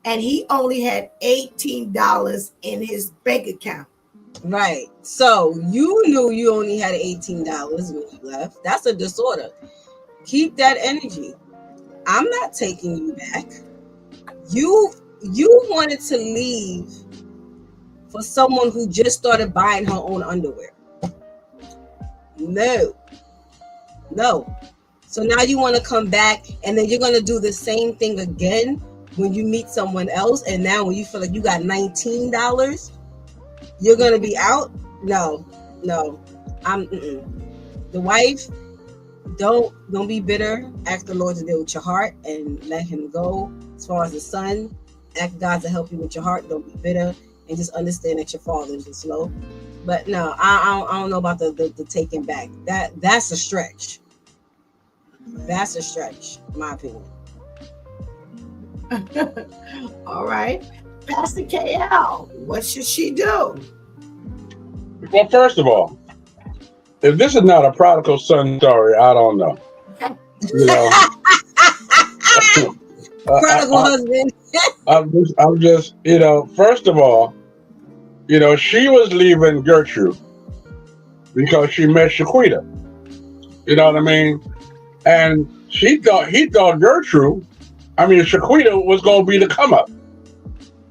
and he only had $18 in his bank account. Right. So you knew you only had $18 when you left. That's a disorder. Keep that energy. I'm not taking you back. You wanted to leave for someone who just started buying her own underwear. No. So now you want to come back and then you're going to do the same thing again when you meet someone else, and now when you feel like you got $19, you're gonna be out. No, I'm the wife. Don't be bitter. Ask the Lord to deal with your heart and let Him go. As far as the son, ask God to help you with your heart. Don't be bitter, and just understand that your father is slow. But no, I don't know about the taking back. That's a stretch. That's a stretch, in my opinion. All right. Pastor KL, what should she do? Well, first of all, if this is not a prodigal son story, I don't know. You know, Prodigal husband. I'm just, first of all, she was leaving Gertrude because she met Shaquita. You know what I mean? And he thought Gertrude, Shaquita was going to be the come up.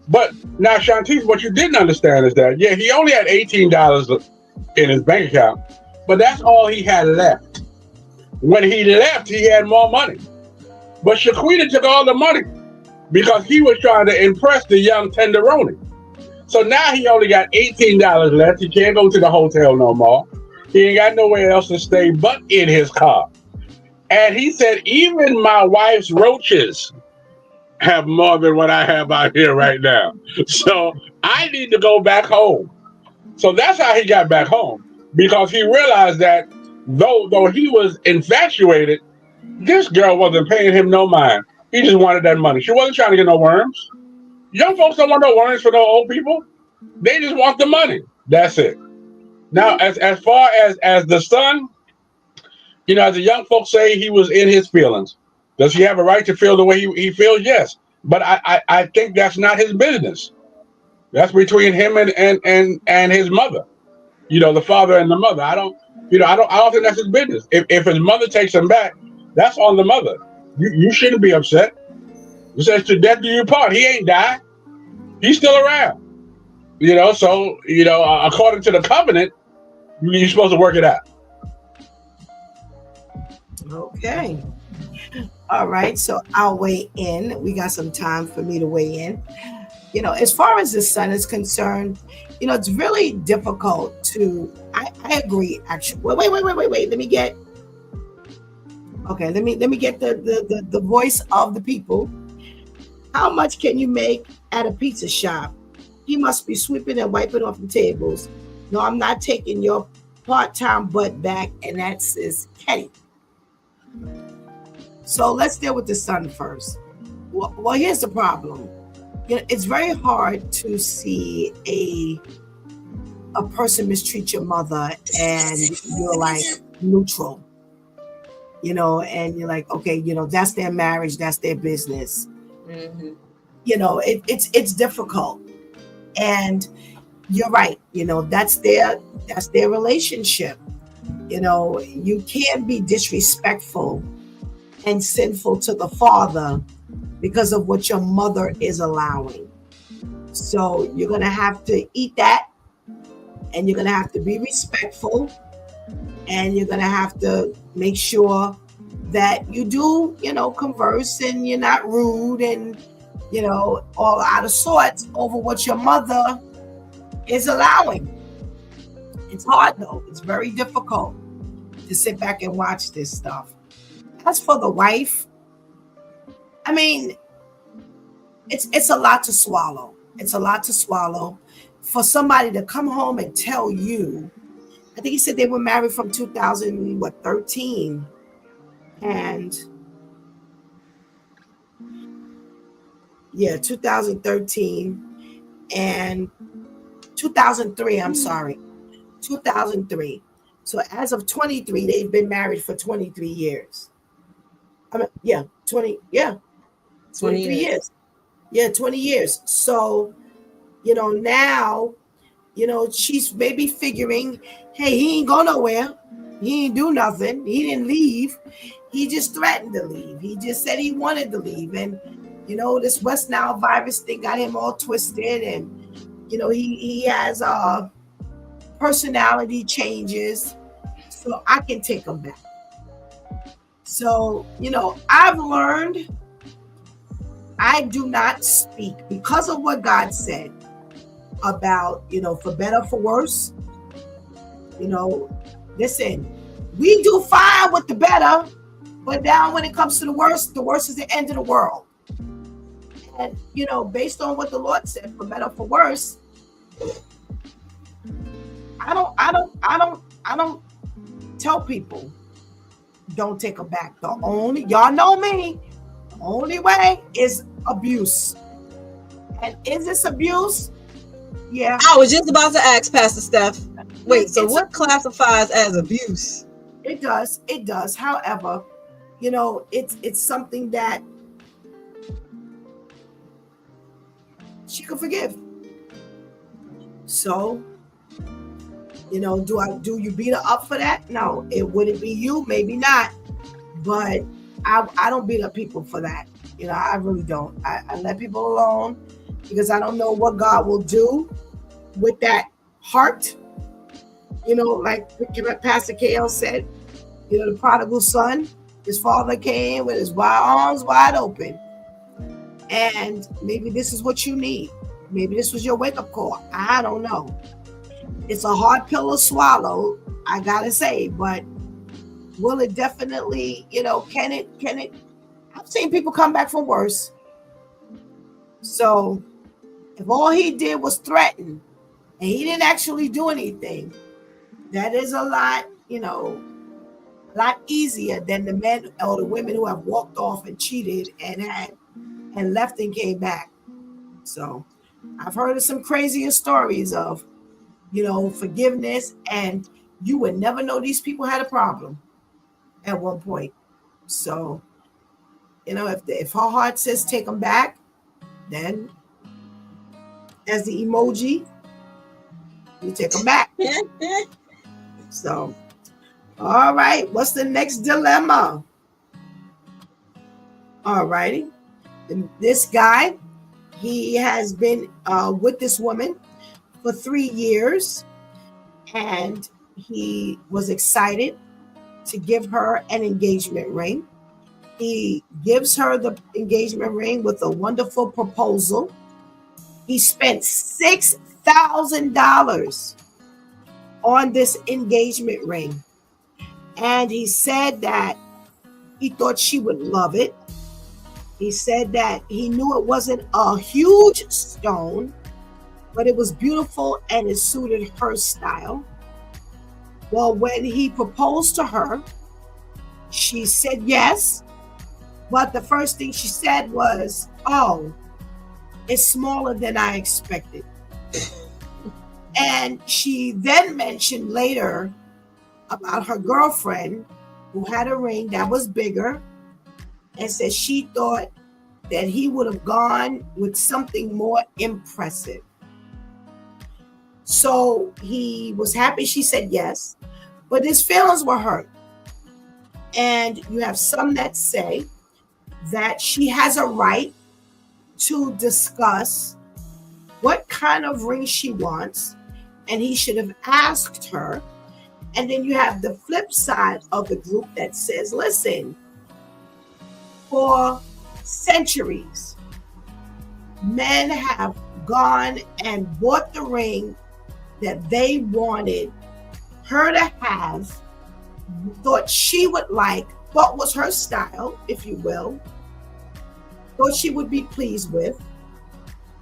But now, Shantice, what you didn't understand is that, he only had $18 in his bank account, but that's all he had left. When he left, he had more money. But Shaquita took all the money because he was trying to impress the young tenderoni. So now he only got $18 left. He can't go to the hotel no more. He ain't got nowhere else to stay but in his car. And he said, even my wife's roaches have more than what I have out here right now. So I need to go back home. So that's how he got back home, because he realized that though he was infatuated, this girl wasn't paying him no mind. He just wanted that money. She wasn't trying to get no worms. Young folks don't want no worms for no old people. They just want the money. That's it. Now, as far as the son, as the young folks say, he was in his feelings. Does he have a right to feel the way he feels? Yes. But I think that's not his business. That's between him and his mother. The father and the mother. I don't think that's his business. If his mother takes him back, that's on the mother. You shouldn't be upset. It says to death do you part. He ain't died. He's still around. So according to the covenant, you're supposed to work it out. Okay. All right. So I'll weigh in. We got some time for me to weigh in. As far as the son is concerned, it's really difficult to. I agree. Actually, wait. Let me get the voice of the people. How much can you make at a pizza shop? He must be sweeping and wiping off the tables. No, I'm not taking your part-time butt back, and that's his Kenny. So let's deal with the son first. Well, here's the problem. It's very hard to see a person mistreat your mother and you're like neutral, and you're like, okay, that's their marriage, that's their business. Mm-hmm. It's difficult, and you're right. That's their relationship. You can't be disrespectful and sinful to the father because of what your mother is allowing. So you're going to have to eat that, and you're going to have to be respectful, and you're going to have to make sure that you do, converse, and you're not rude and, all out of sorts over what your mother is allowing. It's hard though. It's very difficult to sit back and watch this stuff. As for the wife, it's a lot to swallow. It's a lot to swallow for somebody to come home and tell you. I think he said they were married from 2013, and 2013 and 2003. I'm sorry, 2003. So as of 23, they've been married for 23 years. 23 years. Yeah, 20 years. So, now, she's maybe figuring, hey, he ain't go nowhere. He ain't do nothing. He didn't leave. He just threatened to leave. He just said he wanted to leave. And, this West Nile virus thing got him all twisted. And, he has personality changes. So I can take him back. So, I've learned I do not speak because of what God said about, for better, for worse. Listen, we do fine with the better, but now when it comes to the worst is the end of the world. And, based on what the Lord said, for better, for worse, I don't tell people don't take them back. Y'all know me, the only way is abuse. And is this abuse? Yeah. I was just about to ask Pastor Steph. Wait, so what classifies as abuse? It does. However, it's something that she could forgive. So, do you beat her up for that? No, it wouldn't be you, maybe not. But I don't beat up people for that. I really don't. I let people alone because I don't know what God will do with that heart. Like Pastor KL said, the prodigal son, his father came with his arms wide open. And maybe this is what you need. Maybe this was your wake-up call. I don't know. It's a hard pill to swallow, I gotta say, but will it definitely, can it? I've seen people come back from worse. So if all he did was threaten and he didn't actually do anything, that is a lot easier than the men or the women who have walked off and cheated and left and came back. So I've heard of some crazier stories of, forgiveness, and you would never know these people had a problem at one point. So, if her heart says take them back, then as the emoji, you take them back. So, all right, what's the next dilemma? All righty. This guy, he has been with this woman for 3 years, and he was excited to give her an engagement ring. He gives her the engagement ring with a wonderful proposal. He spent $6,000 on this engagement ring, and he said that he thought she would love it. He said that he knew it wasn't a huge stone, but it was beautiful and it suited her style. Well, when he proposed to her, she said yes, but the first thing she said was, "Oh, it's smaller than I expected." And she then mentioned later about her girlfriend who had a ring that was bigger, and said she thought that he would have gone with something more impressive. So he was happy she said yes, but his feelings were hurt. And you have some that say that she has a right to discuss what kind of ring she wants, and he should have asked her. And then you have the flip side of the group that says, listen, for centuries, men have gone and bought the ring that they wanted her to have, thought she would like, what was her style, if you will, thought she would be pleased with,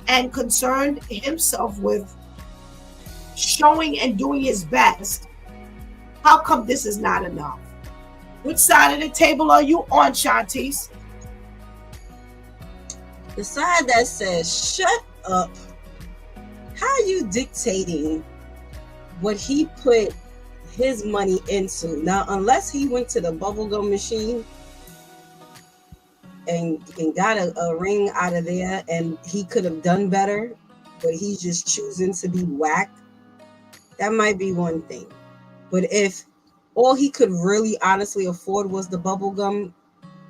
and concerned himself with showing and doing his best. How come this is not enough? Which side of the table are you on, Shantice? The side that says, shut up. How are you dictating what he put his money into? Now, unless he went to the bubblegum machine and got a ring out of there, and he could have done better, but he's just choosing to be whack, that might be one thing. But if all he could really honestly afford was the bubblegum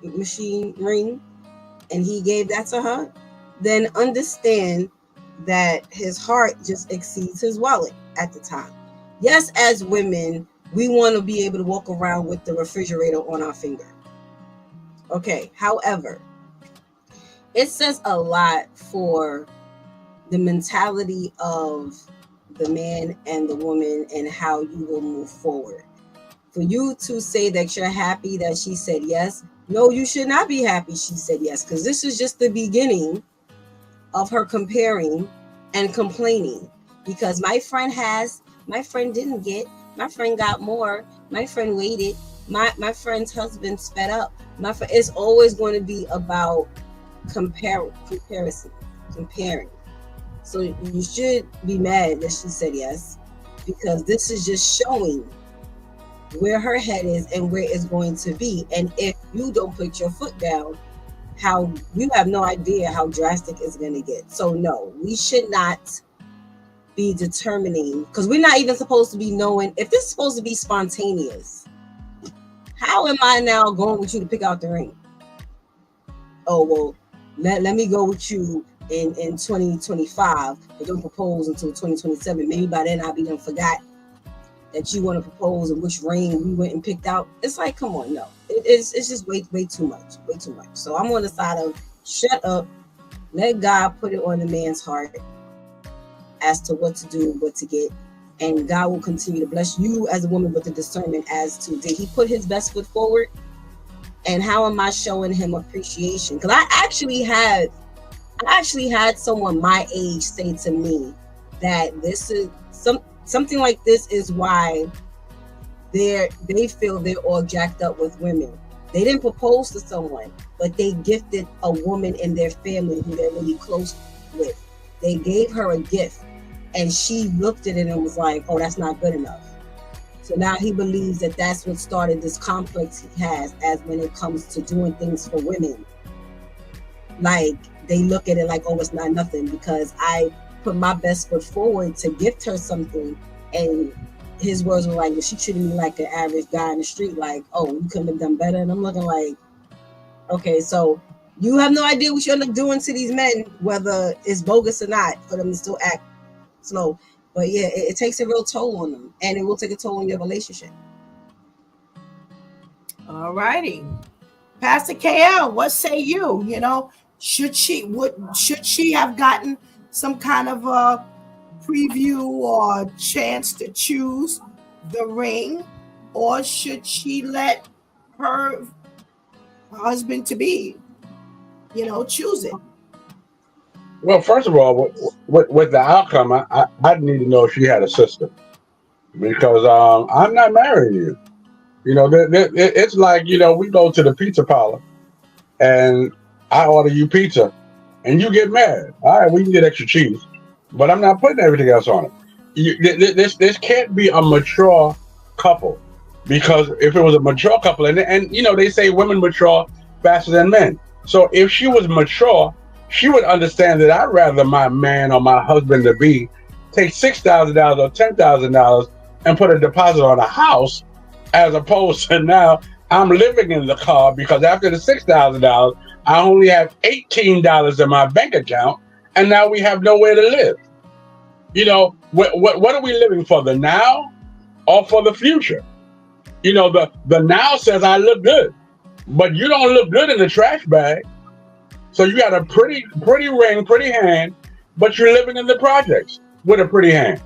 machine ring, and he gave that to her, then understand that his heart just exceeds his wallet at the time. Yes, as women, we want to be able to walk around with the refrigerator on our finger. Okay, however, it says a lot for the mentality of the man and the woman and how you will move forward. For you to say that you're happy that she said yes, no, you should not be happy she said yes, because this is just the beginning of her comparing and complaining. Because my friend didn't get, my friend got more, my friend waited, my friend's husband sped up. It's always going to be about comparing. So you should be mad that she said yes, because this is just showing where her head is and where it's going to be. And if you don't put your foot down, how you have no idea how drastic it's going to get. So no, we should not be determining, because we're not even supposed to be knowing if this is supposed to be spontaneous. How am I now going with you to pick out the ring? Oh, well, let me go with you in 2025, but don't propose until 2027. Maybe by then I'll be done forgot that you want to propose and which ring we went and picked out. It's like, come on, no. It's just way too much. So I'm on the side of shut up, let God put it on the man's heart as to what to do, what to get, and God will continue to bless you as a woman with the discernment as to, did he put his best foot forward? And how am I showing him appreciation? Because I actually had someone my age say to me that this is something like this is why they feel they're all jacked up with women. They didn't propose to someone, but they gifted a woman in their family who they're really close with. They gave her a gift, and she looked at it and was like, oh, that's not good enough. So now he believes that that's what started this complex he has as when it comes to doing things for women. Like, they look at it like, oh, it's not nothing because I put my best foot forward to gift her something. And his words were like, well, she treated me like an average guy in the street. Like, oh, you couldn't have done better. And I'm looking like, okay, so you have no idea what you end up doing to these men, whether it's bogus or not, for them to still act slow. But yeah, it takes a real toll on them, and it will take a toll on your relationship. All righty. Pastor KL, what say you? You know, should she have gotten some kind of a preview or chance to choose the ring, or should she let her husband to be, choose it? Well, first of all, with the outcome, I'd need to know if she had a sister, because I'm not marrying you. It's like, we go to the pizza parlor and I order you pizza and you get mad. All right, we can get extra cheese, but I'm not putting everything else on it. This can't be a mature couple, because if it was a mature couple, and they say women mature faster than men. So if she was mature, she would understand that I'd rather my man or my husband to be take $6,000 or $10,000 and put a deposit on a house, as opposed to now I'm living in the car because after the $6,000, I only have $18 in my bank account, and now we have nowhere to live. What are we living for, the now or for the future? The now says I look good, but you don't look good in the trash bag. So you got a pretty ring, pretty hand, but you're living in the projects with a pretty hand.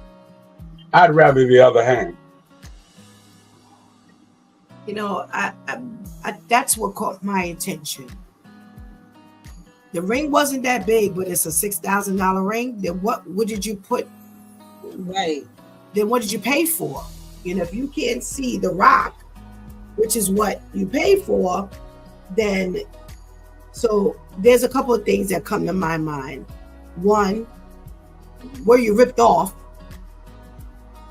I'd rather the other hand. I that's what caught my attention. The ring wasn't that big, but it's a $6,000 ring. Then what did you put? Right. Then what did you pay for? If you can't see the rock, which is what you pay for, then so there's a couple of things that come to my mind. One, were you ripped off?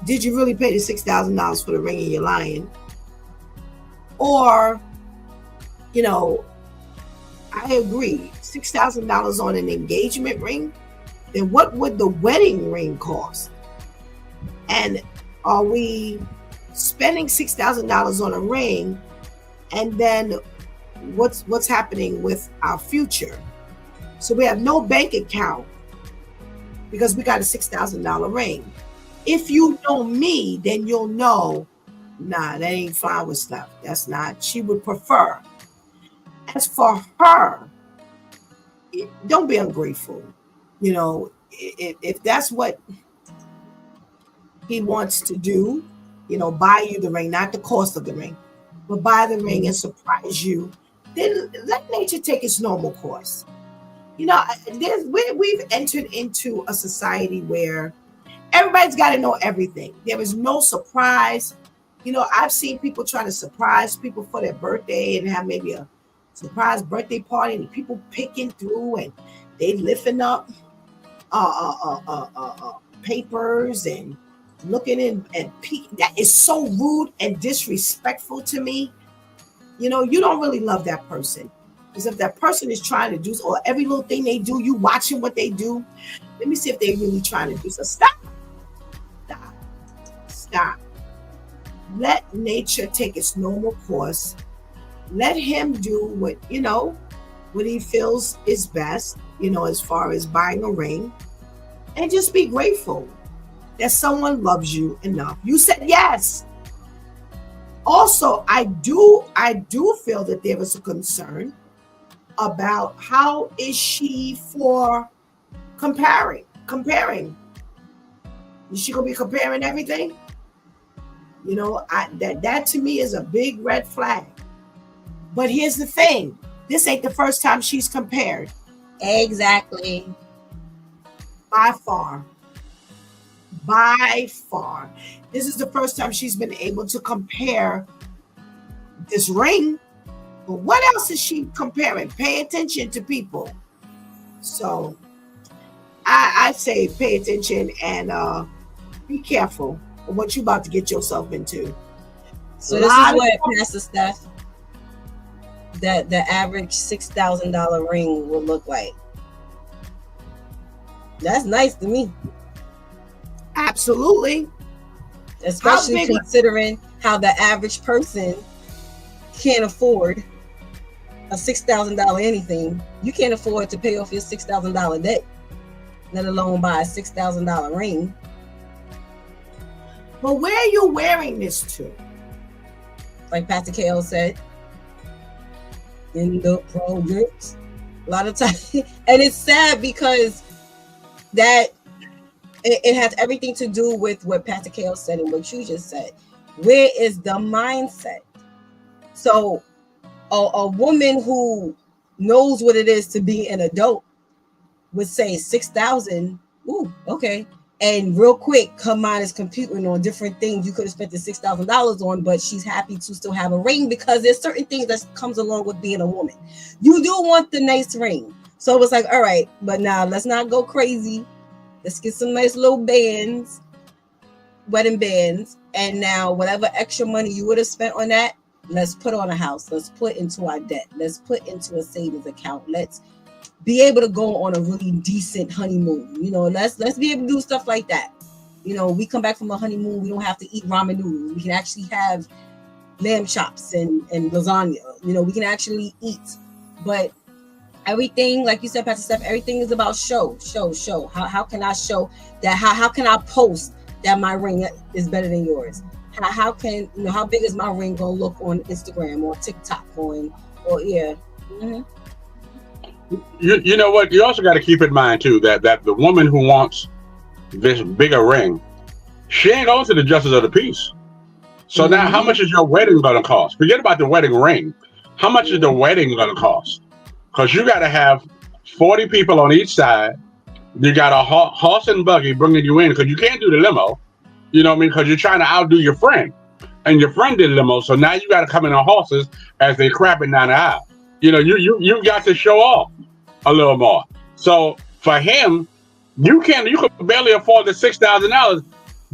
Did you really pay the $6,000 for the ring and you're lying? Or, I agree, $6,000 on an engagement ring, then what would the wedding ring cost? And are we spending $6,000 on a ring, and then what's happening with our future? So we have no bank account because we got a $6,000 ring. If you know me, then you'll know, nah, that ain't fine with stuff. That's not, she would prefer. As for her, don't be ungrateful. You know, if that's what he wants to do, you know, buy you the ring, not the cost of the ring, but buy the ring and surprise you, then let nature take its normal course. You know, we've entered into a society where everybody's got to know everything. There is no surprise. You know, I've seen people try to surprise people for their birthday and have maybe a surprise birthday party, and people picking through and they lifting up papers and looking in and peeking. That is so rude and disrespectful to me. You know, you don't really love that person. Because if that person is trying to do, or every little thing they do, you watching what they do, let me see if they're really trying to do. So stop. Let nature take its normal course. Let him do what, you know, what he feels is best, you know, as far as buying a ring. And just be grateful that someone loves you enough. You said yes. Also, I do feel that there is a concern about how is she for comparing. Is she gonna be comparing everything? You know, that to me is a big red flag. But here's the thing: this ain't the first time she's compared. Exactly. By far. This is the first time she's been able to compare this ring. But what else is she comparing? Pay attention to people. So I say pay attention and be careful of what you're about to get yourself into. So this is what Pastor Steph, that the average $6,000 ring will look like. That's nice to me. Absolutely. Especially considering how the average person can't afford a $6,000 anything. You can't afford to pay off your $6,000 debt, let alone buy a $6,000 ring. But where are you wearing this to? Like Pastor Kale said, in the projects. A lot of times, and it's sad because that it has everything to do with what Pastor Kale said and what you just said. Where is the mindset? So a woman who knows what it is to be an adult would say 6,000. Ooh, okay. And real quick, her mind is computing on different things you could have spent the $6,000 on, but she's happy to still have a ring because there's certain things that comes along with being a woman. You do want the nice ring. So it was like, all right, but now let's not go crazy. Let's get some nice little bands, wedding bands. And now whatever extra money you would have spent on that, let's put on a house. Let's put into our debt. Let's put into a savings account. Let's be able to go on a really decent honeymoon. You know, let's be able to do stuff like that. You know, we come back from a honeymoon, we don't have to eat ramen noodles. We can actually have lamb chops and lasagna. You know, we can actually eat. But everything, like you said, Pastor Steph, everything is about show. How can I show that? How can I post that my ring is better than yours? How can, you know, how big is my ring gonna look on Instagram or TikTok or yeah. Mm-hmm. You know what? You also got to keep in mind too that the woman who wants this bigger ring, she ain't going to the justice of the peace. So now, how much is your wedding going to cost? Forget about the wedding ring. How much is the wedding going to cost? Because you got to have 40 people on each side. You got a horse and buggy bringing you in because you can't do the limo. You know what I mean? Because you're trying to outdo your friend, and your friend did limo. So now you got to come in on horses as they crapping down the aisle. You know, you got to show off a little more. So for him, you could barely afford the $6,000.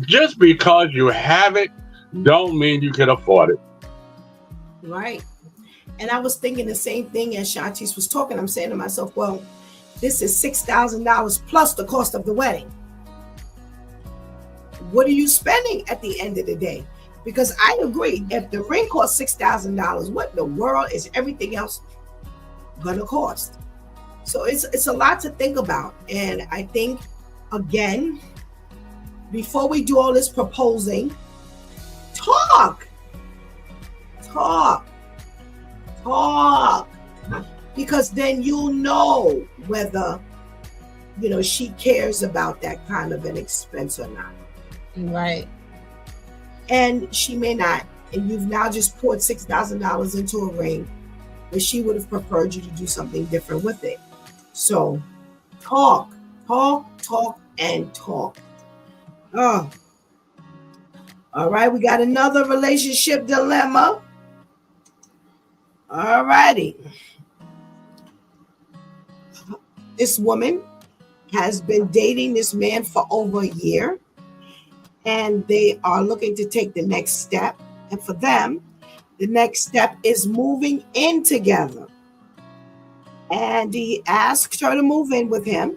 Just because you have it, don't mean you can afford it. Right. And I was thinking the same thing as Shantice was talking. I'm saying to myself, well, this is $6,000 plus the cost of the wedding. What are you spending at the end of the day? Because I agree, if the ring costs $6,000, what in the world is everything else gonna cost? So it's a lot to think about. And I think, again, before we do all this proposing, talk. because then you'll know whether, she cares about that kind of an expense or not. Right. And she may not. And you've now just poured $6,000 into a ring, but she would have preferred you to do something different with it. So talk, and talk. Oh. All right, we got another relationship dilemma. All righty. This woman has been dating this man for over a year, and they are looking to take the next step. And for them, the next step is moving in together. And he asked her to move in with him.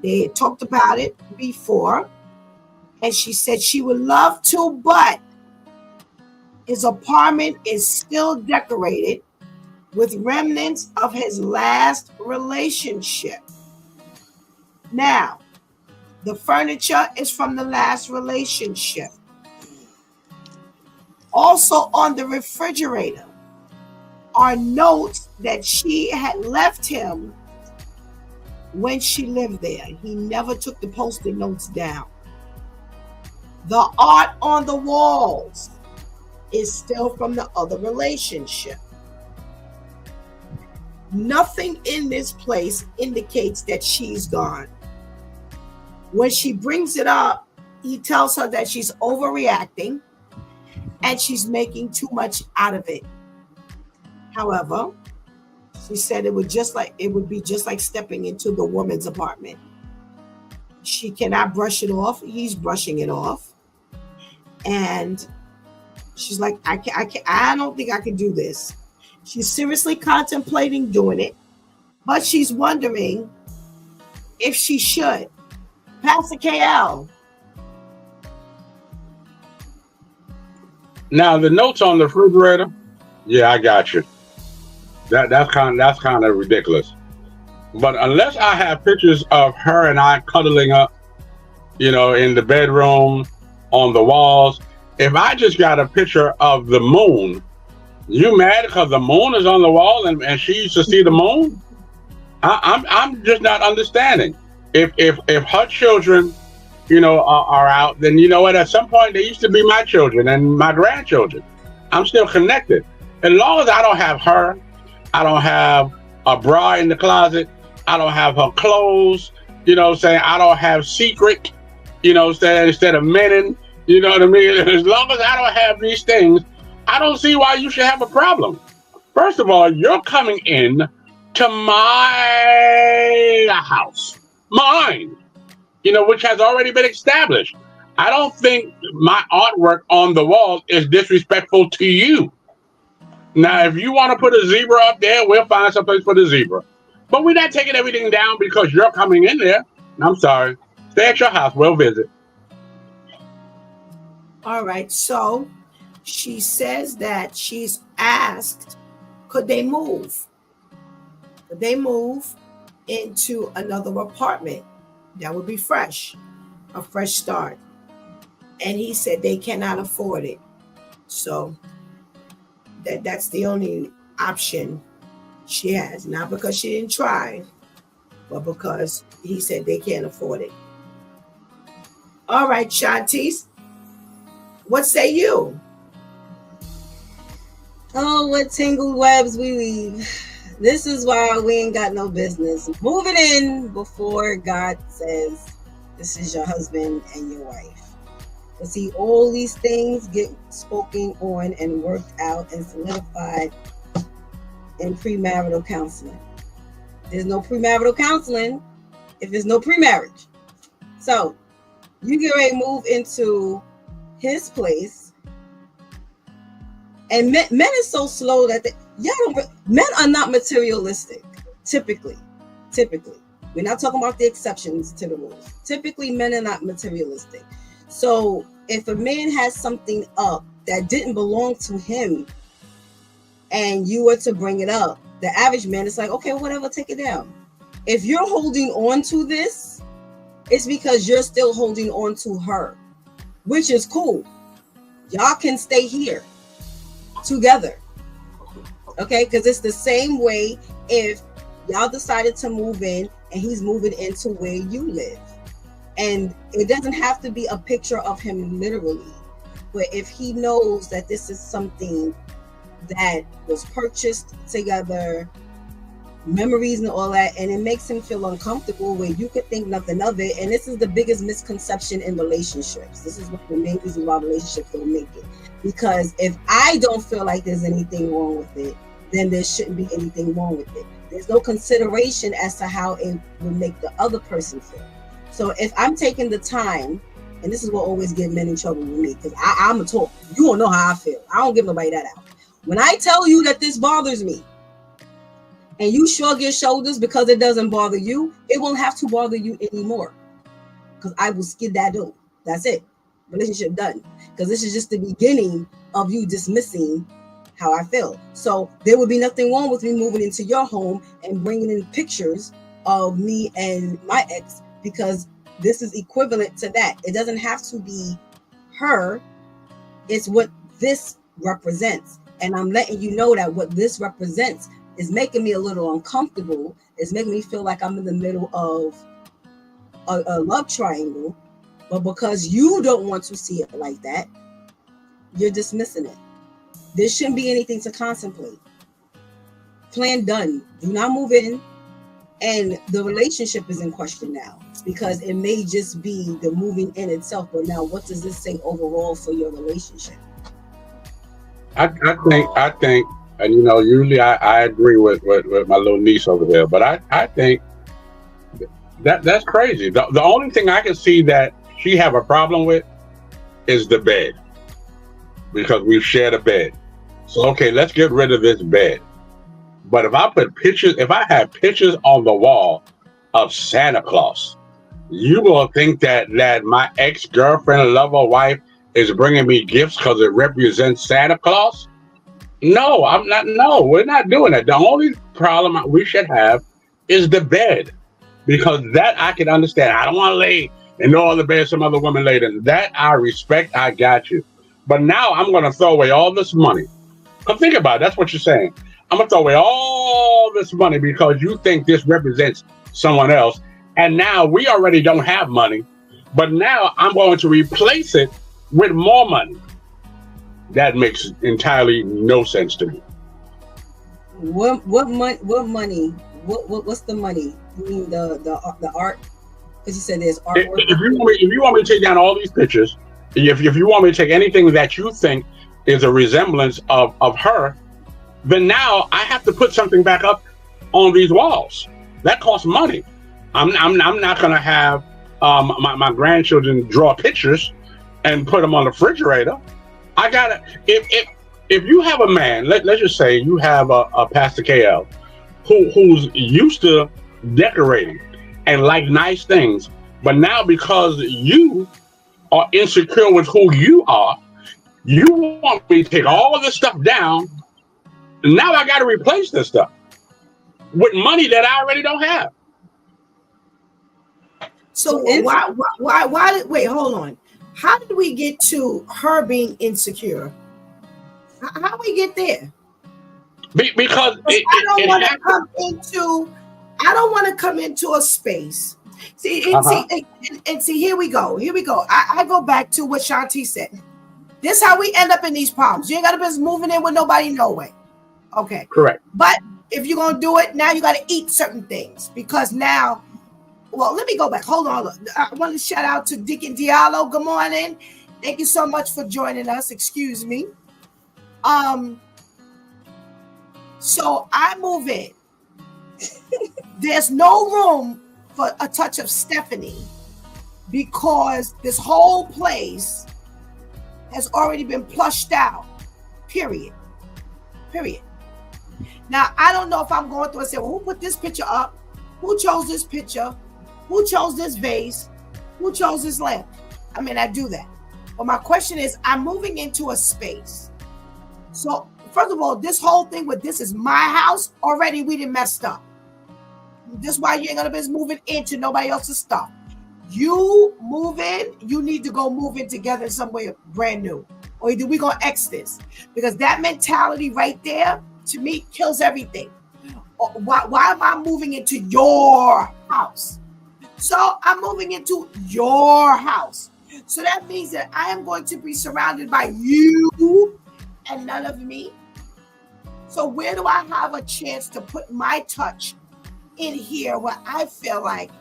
They had talked about it before. And she said she would love to, but his apartment is still decorated with remnants of his last relationship. Now, the furniture is from the last relationship. Also on the refrigerator are notes that she had left him when she lived there. He never took the Post-it notes down. The art on the walls is still from the other relationship. Nothing in this place indicates that she's gone. When she brings it up, he tells her that she's overreacting and she's making too much out of it. However, she said it would be just like stepping into the woman's apartment. She cannot brush it off. He's brushing it off. And she's like, I don't think I can do this. She's seriously contemplating doing it, but she's wondering if she should. Pastor KL. Now the notes on the refrigerator, yeah, I got you. That's kind of ridiculous. But unless I have pictures of her and I cuddling up, in the bedroom, on the walls, if I just got a picture of the moon, you mad because the moon is on the wall and she used to see the moon? I'm just not understanding. If her children, are out, then you know what? At some point they used to be my children and my grandchildren. I'm still connected. As long as I don't have her, I don't have a bra in the closet, I don't have her clothes, I don't have secret, instead of menin, you know what I mean? As long as I don't have these things, I don't see why you should have a problem. First of all, you're coming in to my house, mine, which has already been established. I don't think my artwork on the walls is disrespectful to you. Now, if you want to put a zebra up there, we'll find someplace for the zebra. But we're not taking everything down because you're coming in there. I'm sorry. Stay at your house. We'll visit. All right. So she says that she's asked, could they move? Could they move into another apartment? That would be fresh, a fresh start. And he said they cannot afford it. So that's the only option she has. Not because she didn't try, but because he said they can't afford it. All right, Shantice, what say you? Oh, what tangled webs we weave. This is why we ain't got no business moving in before God says this is your husband and your wife. But see, all these things get spoken on and worked out and solidified in premarital counseling. There's no premarital counseling if there's no premarriage. So you get ready to move into his place, and men is so slow that men are not materialistic. Typically, we're not talking about the exceptions to the rules. Typically, men are not materialistic. So if a man has something up that didn't belong to him and you were to bring it up, the average man is like, okay, whatever, take it down. If you're holding on to this, it's because you're still holding on to her, which is cool. Y'all can stay here together. Okay, because it's the same way if y'all decided to move in and he's moving into where you live. And it doesn't have to be a picture of him literally, but if he knows that this is something that was purchased together, memories and all that, and it makes him feel uncomfortable where you could think nothing of it. And this is the biggest misconception in relationships. This is one of the main reasons why relationships don't make it. Because if I don't feel like there's anything wrong with it, then there shouldn't be anything wrong with it. There's no consideration as to how it would make the other person feel. So if I'm taking the time, and this is what always get men in trouble with me, because I'm a talk. You don't know how I feel. I don't give nobody that out. When I tell you that this bothers me, and you shrug your shoulders because it doesn't bother you, it won't have to bother you anymore. Because I will skid that door. That's it. Relationship done. Because this is just the beginning of you dismissing how I feel. So there would be nothing wrong with me moving into your home and bringing in pictures of me and my ex, because this is equivalent to that. It doesn't have to be her. It's what this represents. And I'm letting you know that what this represents is making me a little uncomfortable. It's making me feel like I'm in the middle of a love triangle. But because you don't want to see it like that, you're dismissing it. There shouldn't be anything to contemplate. Plan done. Do not move in. And the relationship is in question now, because it may just be the moving in itself. But now what does this say overall for your relationship? I think, and usually I agree with my little niece over there, but I think that's crazy. The only thing I can see that she have a problem with is the bed, because we've shared a bed. So okay, let's get rid of this bed. But if I have pictures on the wall of Santa Claus, you will think that my ex-girlfriend, lover, wife is bringing me gifts because it represents Santa Claus. No, I'm not. No, we're not doing that. The only problem we should have is the bed, because that I can understand. I don't want to lay in no other bed some other woman laid in. That I respect. I got you. But now I'm going to throw away all this money. Come think about it. That's what you're saying. I'm going to throw away all this money because you think this represents someone else. And now we already don't have money, but now I'm going to replace it with more money. That makes entirely no sense to me. What money? What's the money? You mean the art? Because you said there's artwork. If you want me to take down all these pictures, if you want me to take anything that you think is a resemblance of her, then now I have to put something back up on these walls. That costs money. I'm not going to have my grandchildren draw pictures and put them on the refrigerator. I gotta. If you have a man, let's just say you have a Pastor KL who's used to decorating and like nice things, but now because you are insecure with who you are, you want me to take all of this stuff down. Now I got to replace this stuff with money that I already don't have. So why wait, hold on. How did we get to her being insecure? How we get there? Because I don't want to come into a space. See, here we go. I go back to what Shanti said. This is how we end up in these problems. You ain't got to be moving in with nobody, no way. Okay. Correct. But if you're going to do it, now you got to eat certain things, because now, well, let me go back. Hold on. I want to shout out to Deacon Diallo. Good morning. Thank you so much for joining us. Excuse me. So I move in. There's no room for a touch of Stephanie, because this whole place has already been plushed out. Period. Now, I don't know if I'm going through and say, well, who put this picture up? Who chose this picture? Who chose this vase? Who chose this lamp? I mean, I do that. But my question is, I'm moving into a space. So, first of all, this whole thing with this is my house, already we done messed up. This is why you ain't gonna be moving into nobody else's stuff. You move in, you need to go move in together somewhere brand new. Or either we gonna X this. Because that mentality right there to me kills everything. Why am I moving into your house? So I'm moving into your house. So that means that I am going to be surrounded by you and none of me. So where do I have a chance to put my touch in here where I feel like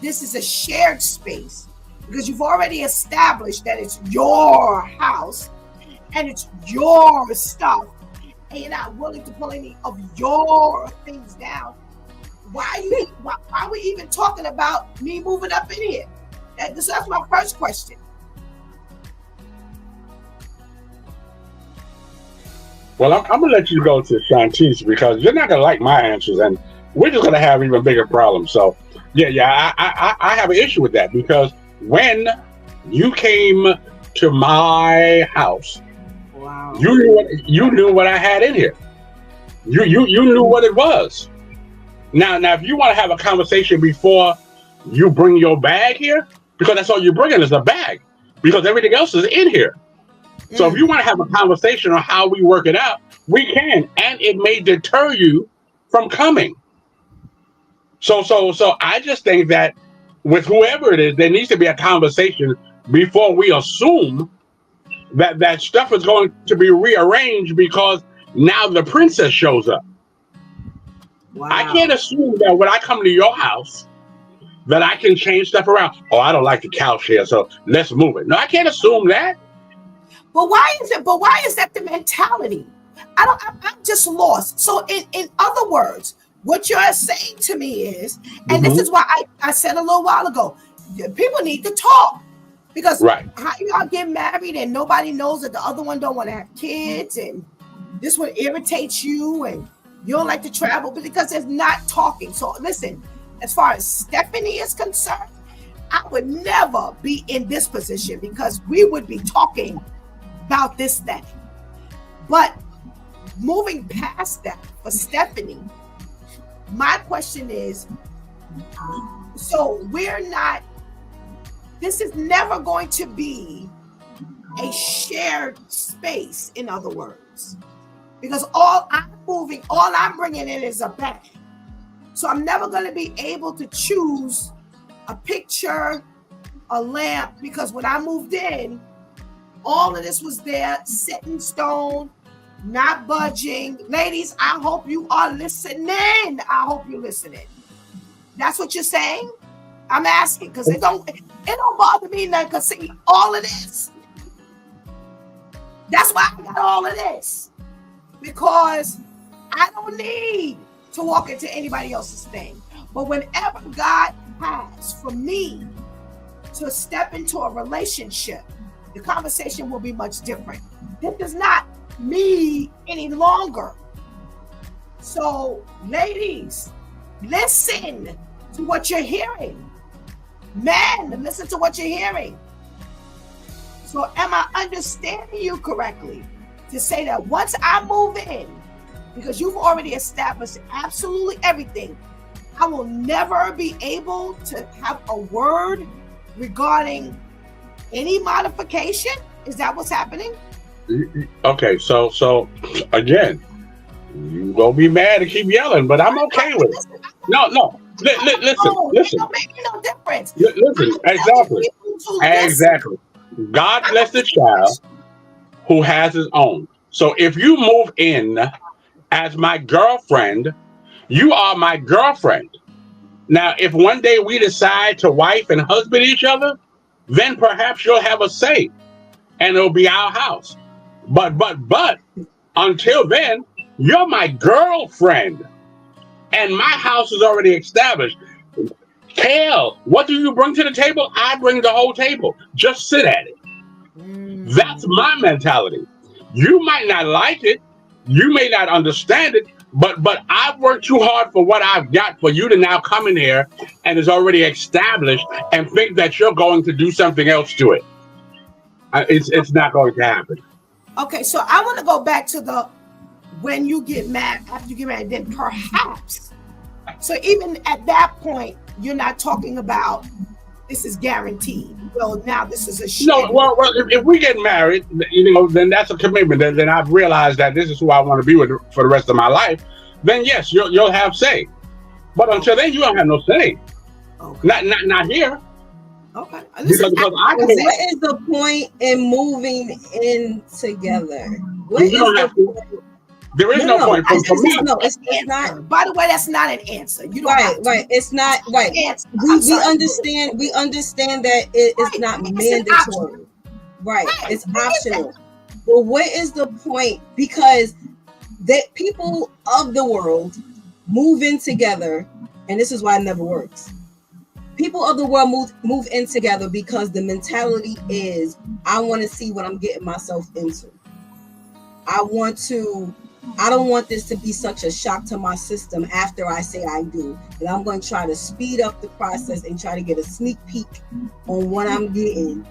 this is a shared space? Because you've already established that it's your house and it's your stuff, and you're not willing to pull any of your things down. Why are we even talking about me moving up in here? That's my first question. Well, I'm going to let you go to Shantice because you're not going to like my answers, and we're just going to have even bigger problems. So, I have an issue with that because when you came to my house, wow, you knew what I had in here. You knew what it was. Now, if you want to have a conversation before you bring your bag here, because that's all you're bringing is a bag, because everything else is in here. So if you want to have a conversation on how we work it out, we can, and it may deter you from coming. So I just think that with whoever it is, there needs to be a conversation before we assume that stuff is going to be rearranged because now the princess shows up. wow. I can't assume that when I come to your house that I can change stuff around. Oh, I don't like the couch here, so let's move it. No, I can't assume that. But why is that the mentality? I'm just lost. So in other words, what you're saying to me is, and this is why I said a little while ago, people need to talk. Because how y'all get married and nobody knows that the other one don't want to have kids, and this one irritates you and you don't like to travel, but because there's not talking. So listen, as far as Stephanie is concerned, I would never be in this position because we would be talking about this thing. But moving past that for Stephanie, my question is, so this is never going to be a shared space, in other words, because all I'm bringing in is a bag. So I'm never going to be able to choose a picture, a lamp, because when I moved in, all of this was there, set in stone, not budging. Ladies, I hope you are listening. I hope you're listening. That's what you're saying? I'm asking because it don't bother me none, because see, all of this. That's why I got all of this. Because I don't need to walk into anybody else's thing. But whenever God has for me to step into a relationship, the conversation will be much different. This is not me any longer. So, ladies, listen to what you're hearing. Men, listen to what you're hearing. So, am I understanding you correctly to say that once I move in, because you've already established absolutely everything, I will never be able to have a word regarding any modification? Is that what's happening? Okay, so again, you gonna be mad and keep yelling, but I'm okay with it. No. Listen. It make no difference. Listen, exactly. God bless the child who has his own. So if you move in as my girlfriend, you are my girlfriend. Now, if one day we decide to wife and husband each other, then perhaps you'll have a say, and it'll be our house. But until then, you're my girlfriend, and my house is already established. Kale, what do you bring to the table? I bring the whole table. Just sit at it. That's my mentality. You might not like it, you may not understand it, but I've worked too hard for what I've got for you to now come in here and is already established and think that you're going to do something else to it. It's not going to happen. Okay, so I want to go back to the when you get mad, after you get married, then perhaps. So even at that point, you're not talking about this is guaranteed. Well, now this is a No, schedule. well, if we get married, then that's a commitment. Then I've realized that this is who I want to be with for the rest of my life. Then yes, you'll have say. But until then, you don't have no say. Okay. Not here. Okay. Because I What can't. is the point in moving in together? What You is don't the have to. point? There is no point for me. No, it's not. By the way, that's not an answer. You don't Right, have to. right. It's not right. Answer. We understand. We understand that it's not mandatory. Right. It's optional. Well, what is the point? Because that people of the world move in together, and this is why it never works. People of the world move in together because the mentality is, I want to see what I'm getting myself into. I don't want this to be such a shock to my system after I say I do. And I'm going to try to speed up the process and try to get a sneak peek on what I'm getting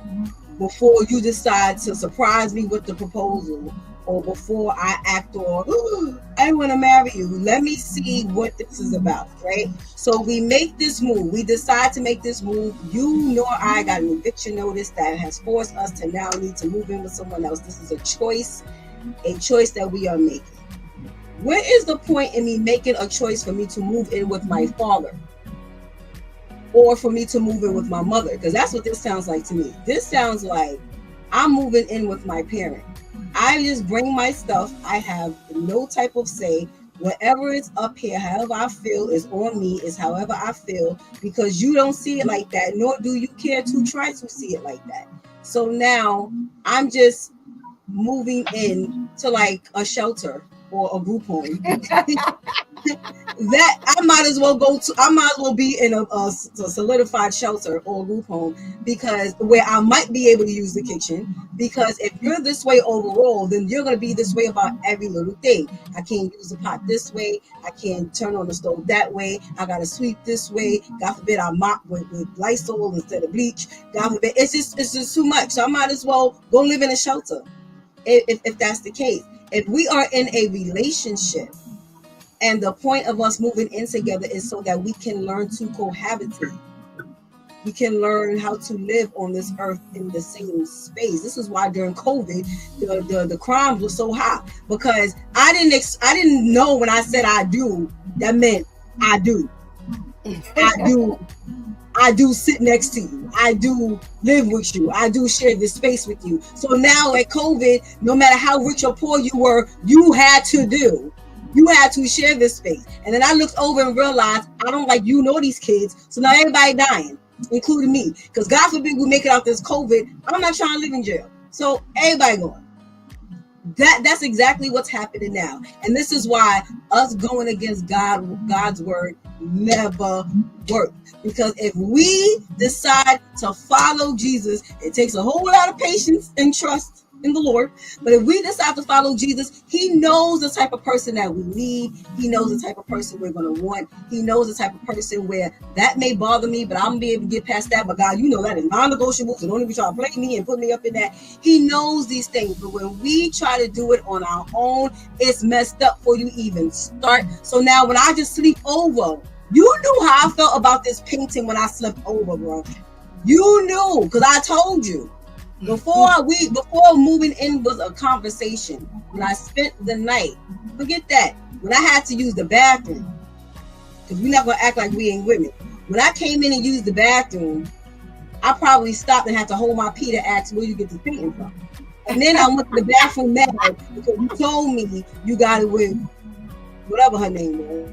before you decide to surprise me with the proposal, or before I act on, I want to marry you. Let me see what this is about, right? So we make this move. We decide to make this move. You nor I got an eviction notice that has forced us to now need to move in with someone else. This is a choice that we are making. What is the point in me making a choice for me to move in with my father, or for me to move in with my mother? Because that's what this sounds like to me. This sounds like I'm moving in with my parent. I just bring my stuff. I have no type of say. Whatever is up here, however I feel is on me, is however I feel, because you don't see it like that, nor do you care to try to see it like that. So now I'm just moving in to like a shelter or a group home that I might as well be in a solidified shelter or a group home, because where I might be able to use the kitchen, because if you're this way overall, then you're going to be this way about every little thing. I can't use the pot this way. I can't turn on the stove that way. I got to sweep this way. God forbid I mop with Lysol instead of bleach. God forbid. It's just too much. So I might as well go live in a shelter if that's the case. If we are in a relationship, and the point of us moving in together is so that we can learn to cohabitate. We can learn how to live on this earth in the same space. This is why during COVID, the crimes were so high, because I didn't know when I said I do, that meant I do. I do sit next to you. I do live with you. I do share this space with you. So now at COVID, no matter how rich or poor you were, you had to share this space. And then I looked over and realized I don't like you nor these kids. So now everybody dying, including me. Because God forbid we make it out this COVID. I'm not trying to live in jail. So everybody going. That's exactly what's happening now. And this is why us going against God's word never work. Because if we decide to follow Jesus, it takes a whole lot of patience and trust in the Lord. But if we decide to follow Jesus, he knows the type of person that we need. He knows the type of person we're going to want. He knows the type of person where that may bother me, but I'm going to be able to get past that. But God, you know that is non-negotiable, so don't even try to play me and put me up in that. He knows these things. But when we try to do it on our own, it's messed up for you even start. So now when I just sleep over, you knew how I felt about this painting when I slept over, bro. You knew, because I told you. Before moving in was a conversation. When I spent the night, forget that. When I had to use the bathroom, because we're not gonna act like we ain't women. When I came in and used the bathroom, I probably stopped and had to hold my pee to ask where you get the painting from. And then I went to the bathroom mad because you told me you got it with whatever her name was.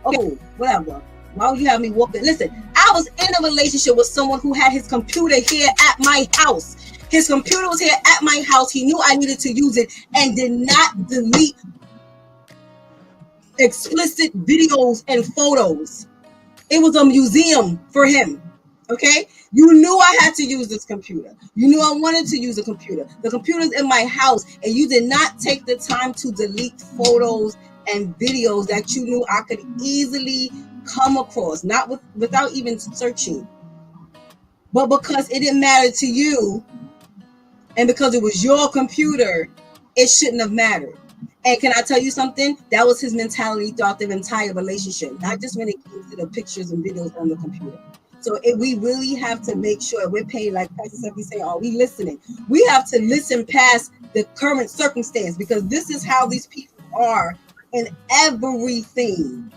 Okay, whatever. Why would you have me walk in? Listen, I was in a relationship with someone who had his computer here at my house. His computer was here at my house. He knew I needed to use it and did not delete explicit videos and photos. It was a museum for him. Okay? You knew I had to use this computer. You knew I wanted to use a computer. The computer's in my house, and you did not take the time to delete photos and videos that you knew I could easily come across, not without even searching. But because it didn't matter to you, and because it was your computer, it shouldn't have mattered. And can I tell you something? That was his mentality throughout the entire relationship, not just when it came to the pictures and videos on the computer. So we really have to make sure we're paying, like Pastor Steph saying, are we listening? We have to listen past the current circumstance, because this is how these people are in everything.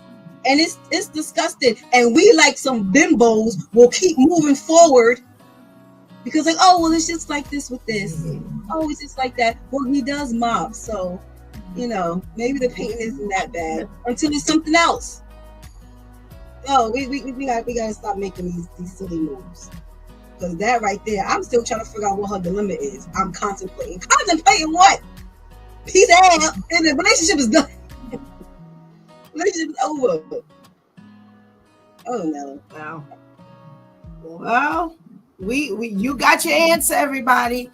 And it's disgusting. And we, like some bimbos, will keep moving forward because, like, oh, well, it's just like this with this. Oh, it's just like that. Well, he does mob. So, you know, maybe the painting isn't that bad until it's something else. Oh, we gotta stop making these silly moves. Because that right there, I'm still trying to figure out what her dilemma is. I'm contemplating. Contemplating what? Peace out. And the relationship is done. Relationship is over. Oh no. Wow. Well, you got your answer, everybody,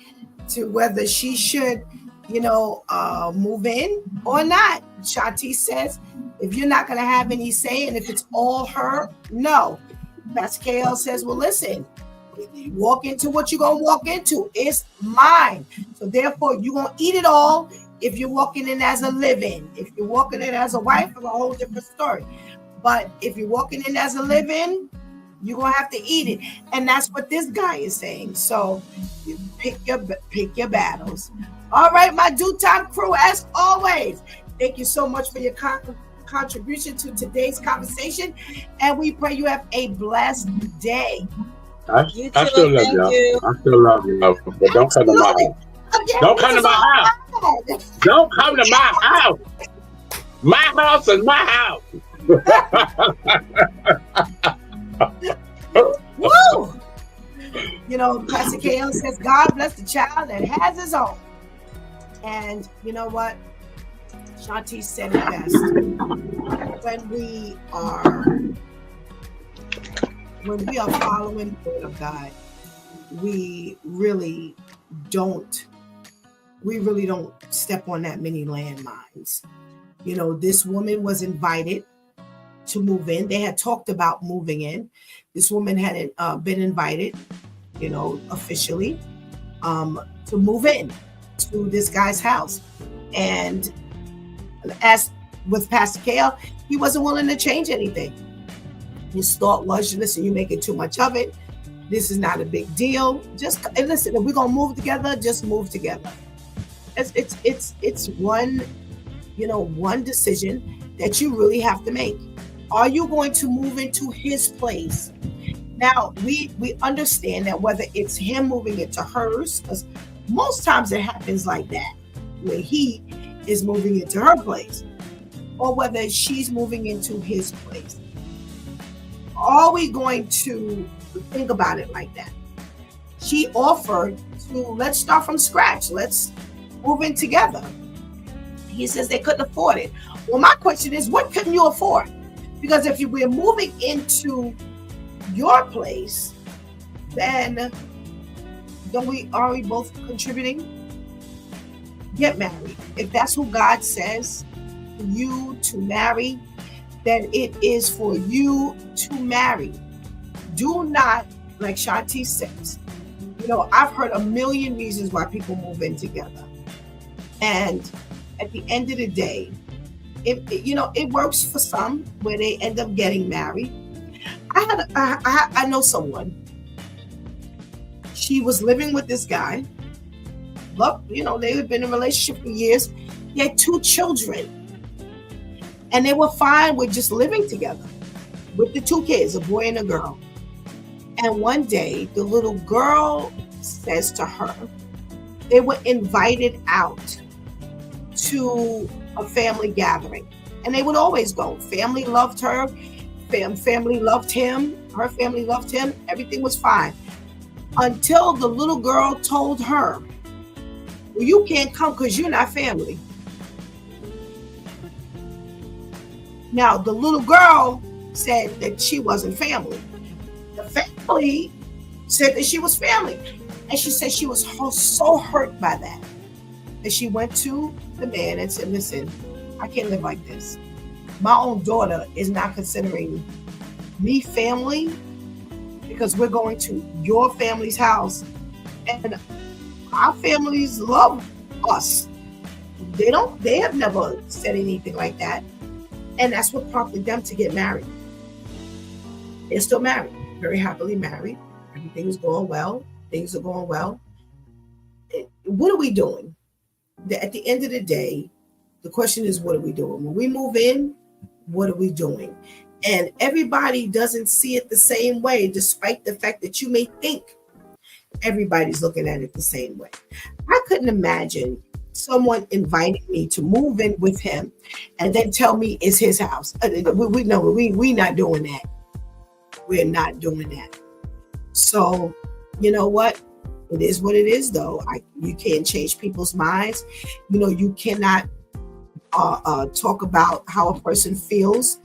to whether she should, move in or not. Shanti says, if you're not going to have any say, and if it's all her, no. Pastor KL says, well, listen, you walk into what you're going to walk into. It's mine. So therefore, you're going to eat it all if you're walking in as a live-in. If you're walking in as a wife, it's a whole different story. But if you're walking in as a live-in, you're going to have to eat it. And that's what this guy is saying. So you pick your battles. All right, my DEW Time crew, as always, thank you so much for your contribution to today's conversation. And we pray you have a blessed day. I still love y'all. I still love you, but don't come to my house. Don't come to my house. Don't come to my house. My house is my house. Woo! Pastor KL says, God bless the child that has his own. And you know what? Shanti said it best. When we are following the word of God, we really don't step on that many landmines. This woman was invited to move in. They had talked about moving in. This woman had been invited, officially, to move in to this guy's house. And as with Pastor KL, he wasn't willing to change anything. His thought was, listen, you're making too much of it. This is not a big deal. Just listen, if we're gonna move together, just move together. It's one, one decision that you really have to make. Are you going to move into his place? Now, we understand that whether it's him moving into hers, because most times it happens like that, where he is moving into her place, or whether she's moving into his place. Are we going to think about it like that? She offered to, let's start from scratch. Let's move in together. He says they couldn't afford it. Well, my question is, what couldn't you afford? Because if we're moving into your place, then are we both contributing? Get married. If that's who God says for you to marry, then it is for you to marry. Do not, like Shanti says, I've heard a million reasons why people move in together. And at the end of the day, it works for some where they end up getting married. I know someone. She was living with this guy. Look, they had been in a relationship for years. They had 2 children. And they were fine with just living together with the 2 kids, a boy and a girl. And one day, the little girl says to her, they were invited out to a family gathering. And they would always go. Family loved her. Family loved him. Her family loved him. Everything was fine. Until the little girl told her, well, you can't come because you're not family. Now, the little girl said that she wasn't family. The family said that she was family. And she said she was so hurt by that she went to the man and said, listen, I can't live like this. My own daughter is not considering me family because we're going to your family's house. And our families love us. They have never said anything like that. And that's what prompted them to get married. They're still married. very happily married. Everything is going well. Things are going well. What are we doing? At the end of the day, the question is, what are we doing? When we move in, what are we doing? And everybody doesn't see it the same way, despite the fact that you may think everybody's looking at it the same way. I couldn't imagine someone inviting me to move in with him and then tell me it's his house. We not doing that. We're not doing that. So, you know what? It is what it is, though. You can't change people's minds. You cannot talk about how a person feels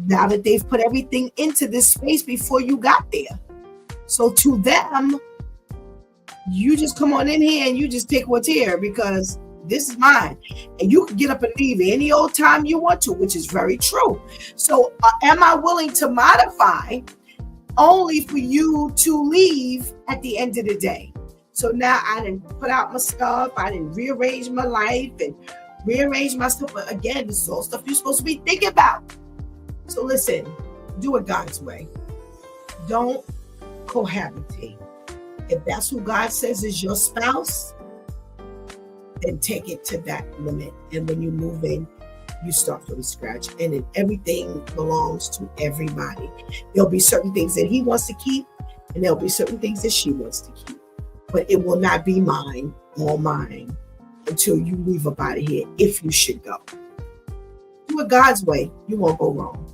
now that they've put everything into this space before you got there. So to them, you just come on in here and you just take what's here because this is mine. And you can get up and leave any old time you want to, which is very true. So am I willing to modify only for you to leave at the end of the day? So now I didn't put out my stuff. I didn't rearrange my life and rearrange my stuff. But again, this is all stuff you're supposed to be thinking about. So listen, do it God's way. Don't cohabitate. If that's who God says is your spouse, then take it to that limit. And when you move in, you start from scratch. And then everything belongs to everybody. There'll be certain things that he wants to keep, and there'll be certain things that she wants to keep. But it will not be mine, all mine, until you leave up out of here, if you should go. Do it God's way. You won't go wrong.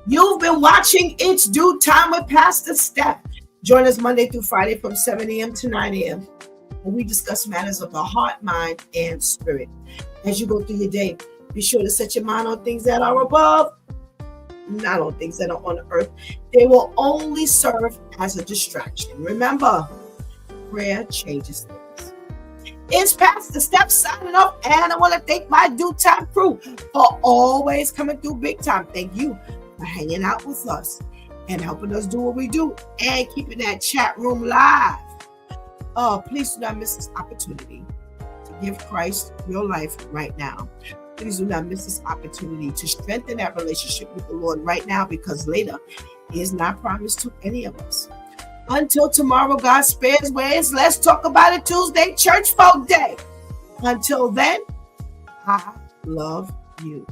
You've been watching It's Due Time with Pastor Steph. Join us Monday through Friday from 7 a.m. to 9 a.m. when we discuss matters of the heart, mind, and spirit. As you go through your day, be sure to set your mind on things that are above, not on things that are on the earth. They will only serve as a distraction. Remember, prayer changes things. It's Pastor Steph signing off, and I want to thank my Due Time crew for always coming through big time. Thank you for hanging out with us and helping us do what we do and keeping that chat room live. Please do not miss this opportunity to give Christ your life right now. Please do not miss this opportunity to strengthen that relationship with the Lord right now, because later is not promised to any of us. Until tomorrow, God spares ways. Let's talk about it Tuesday, Church Folk Day. Until then, I love you.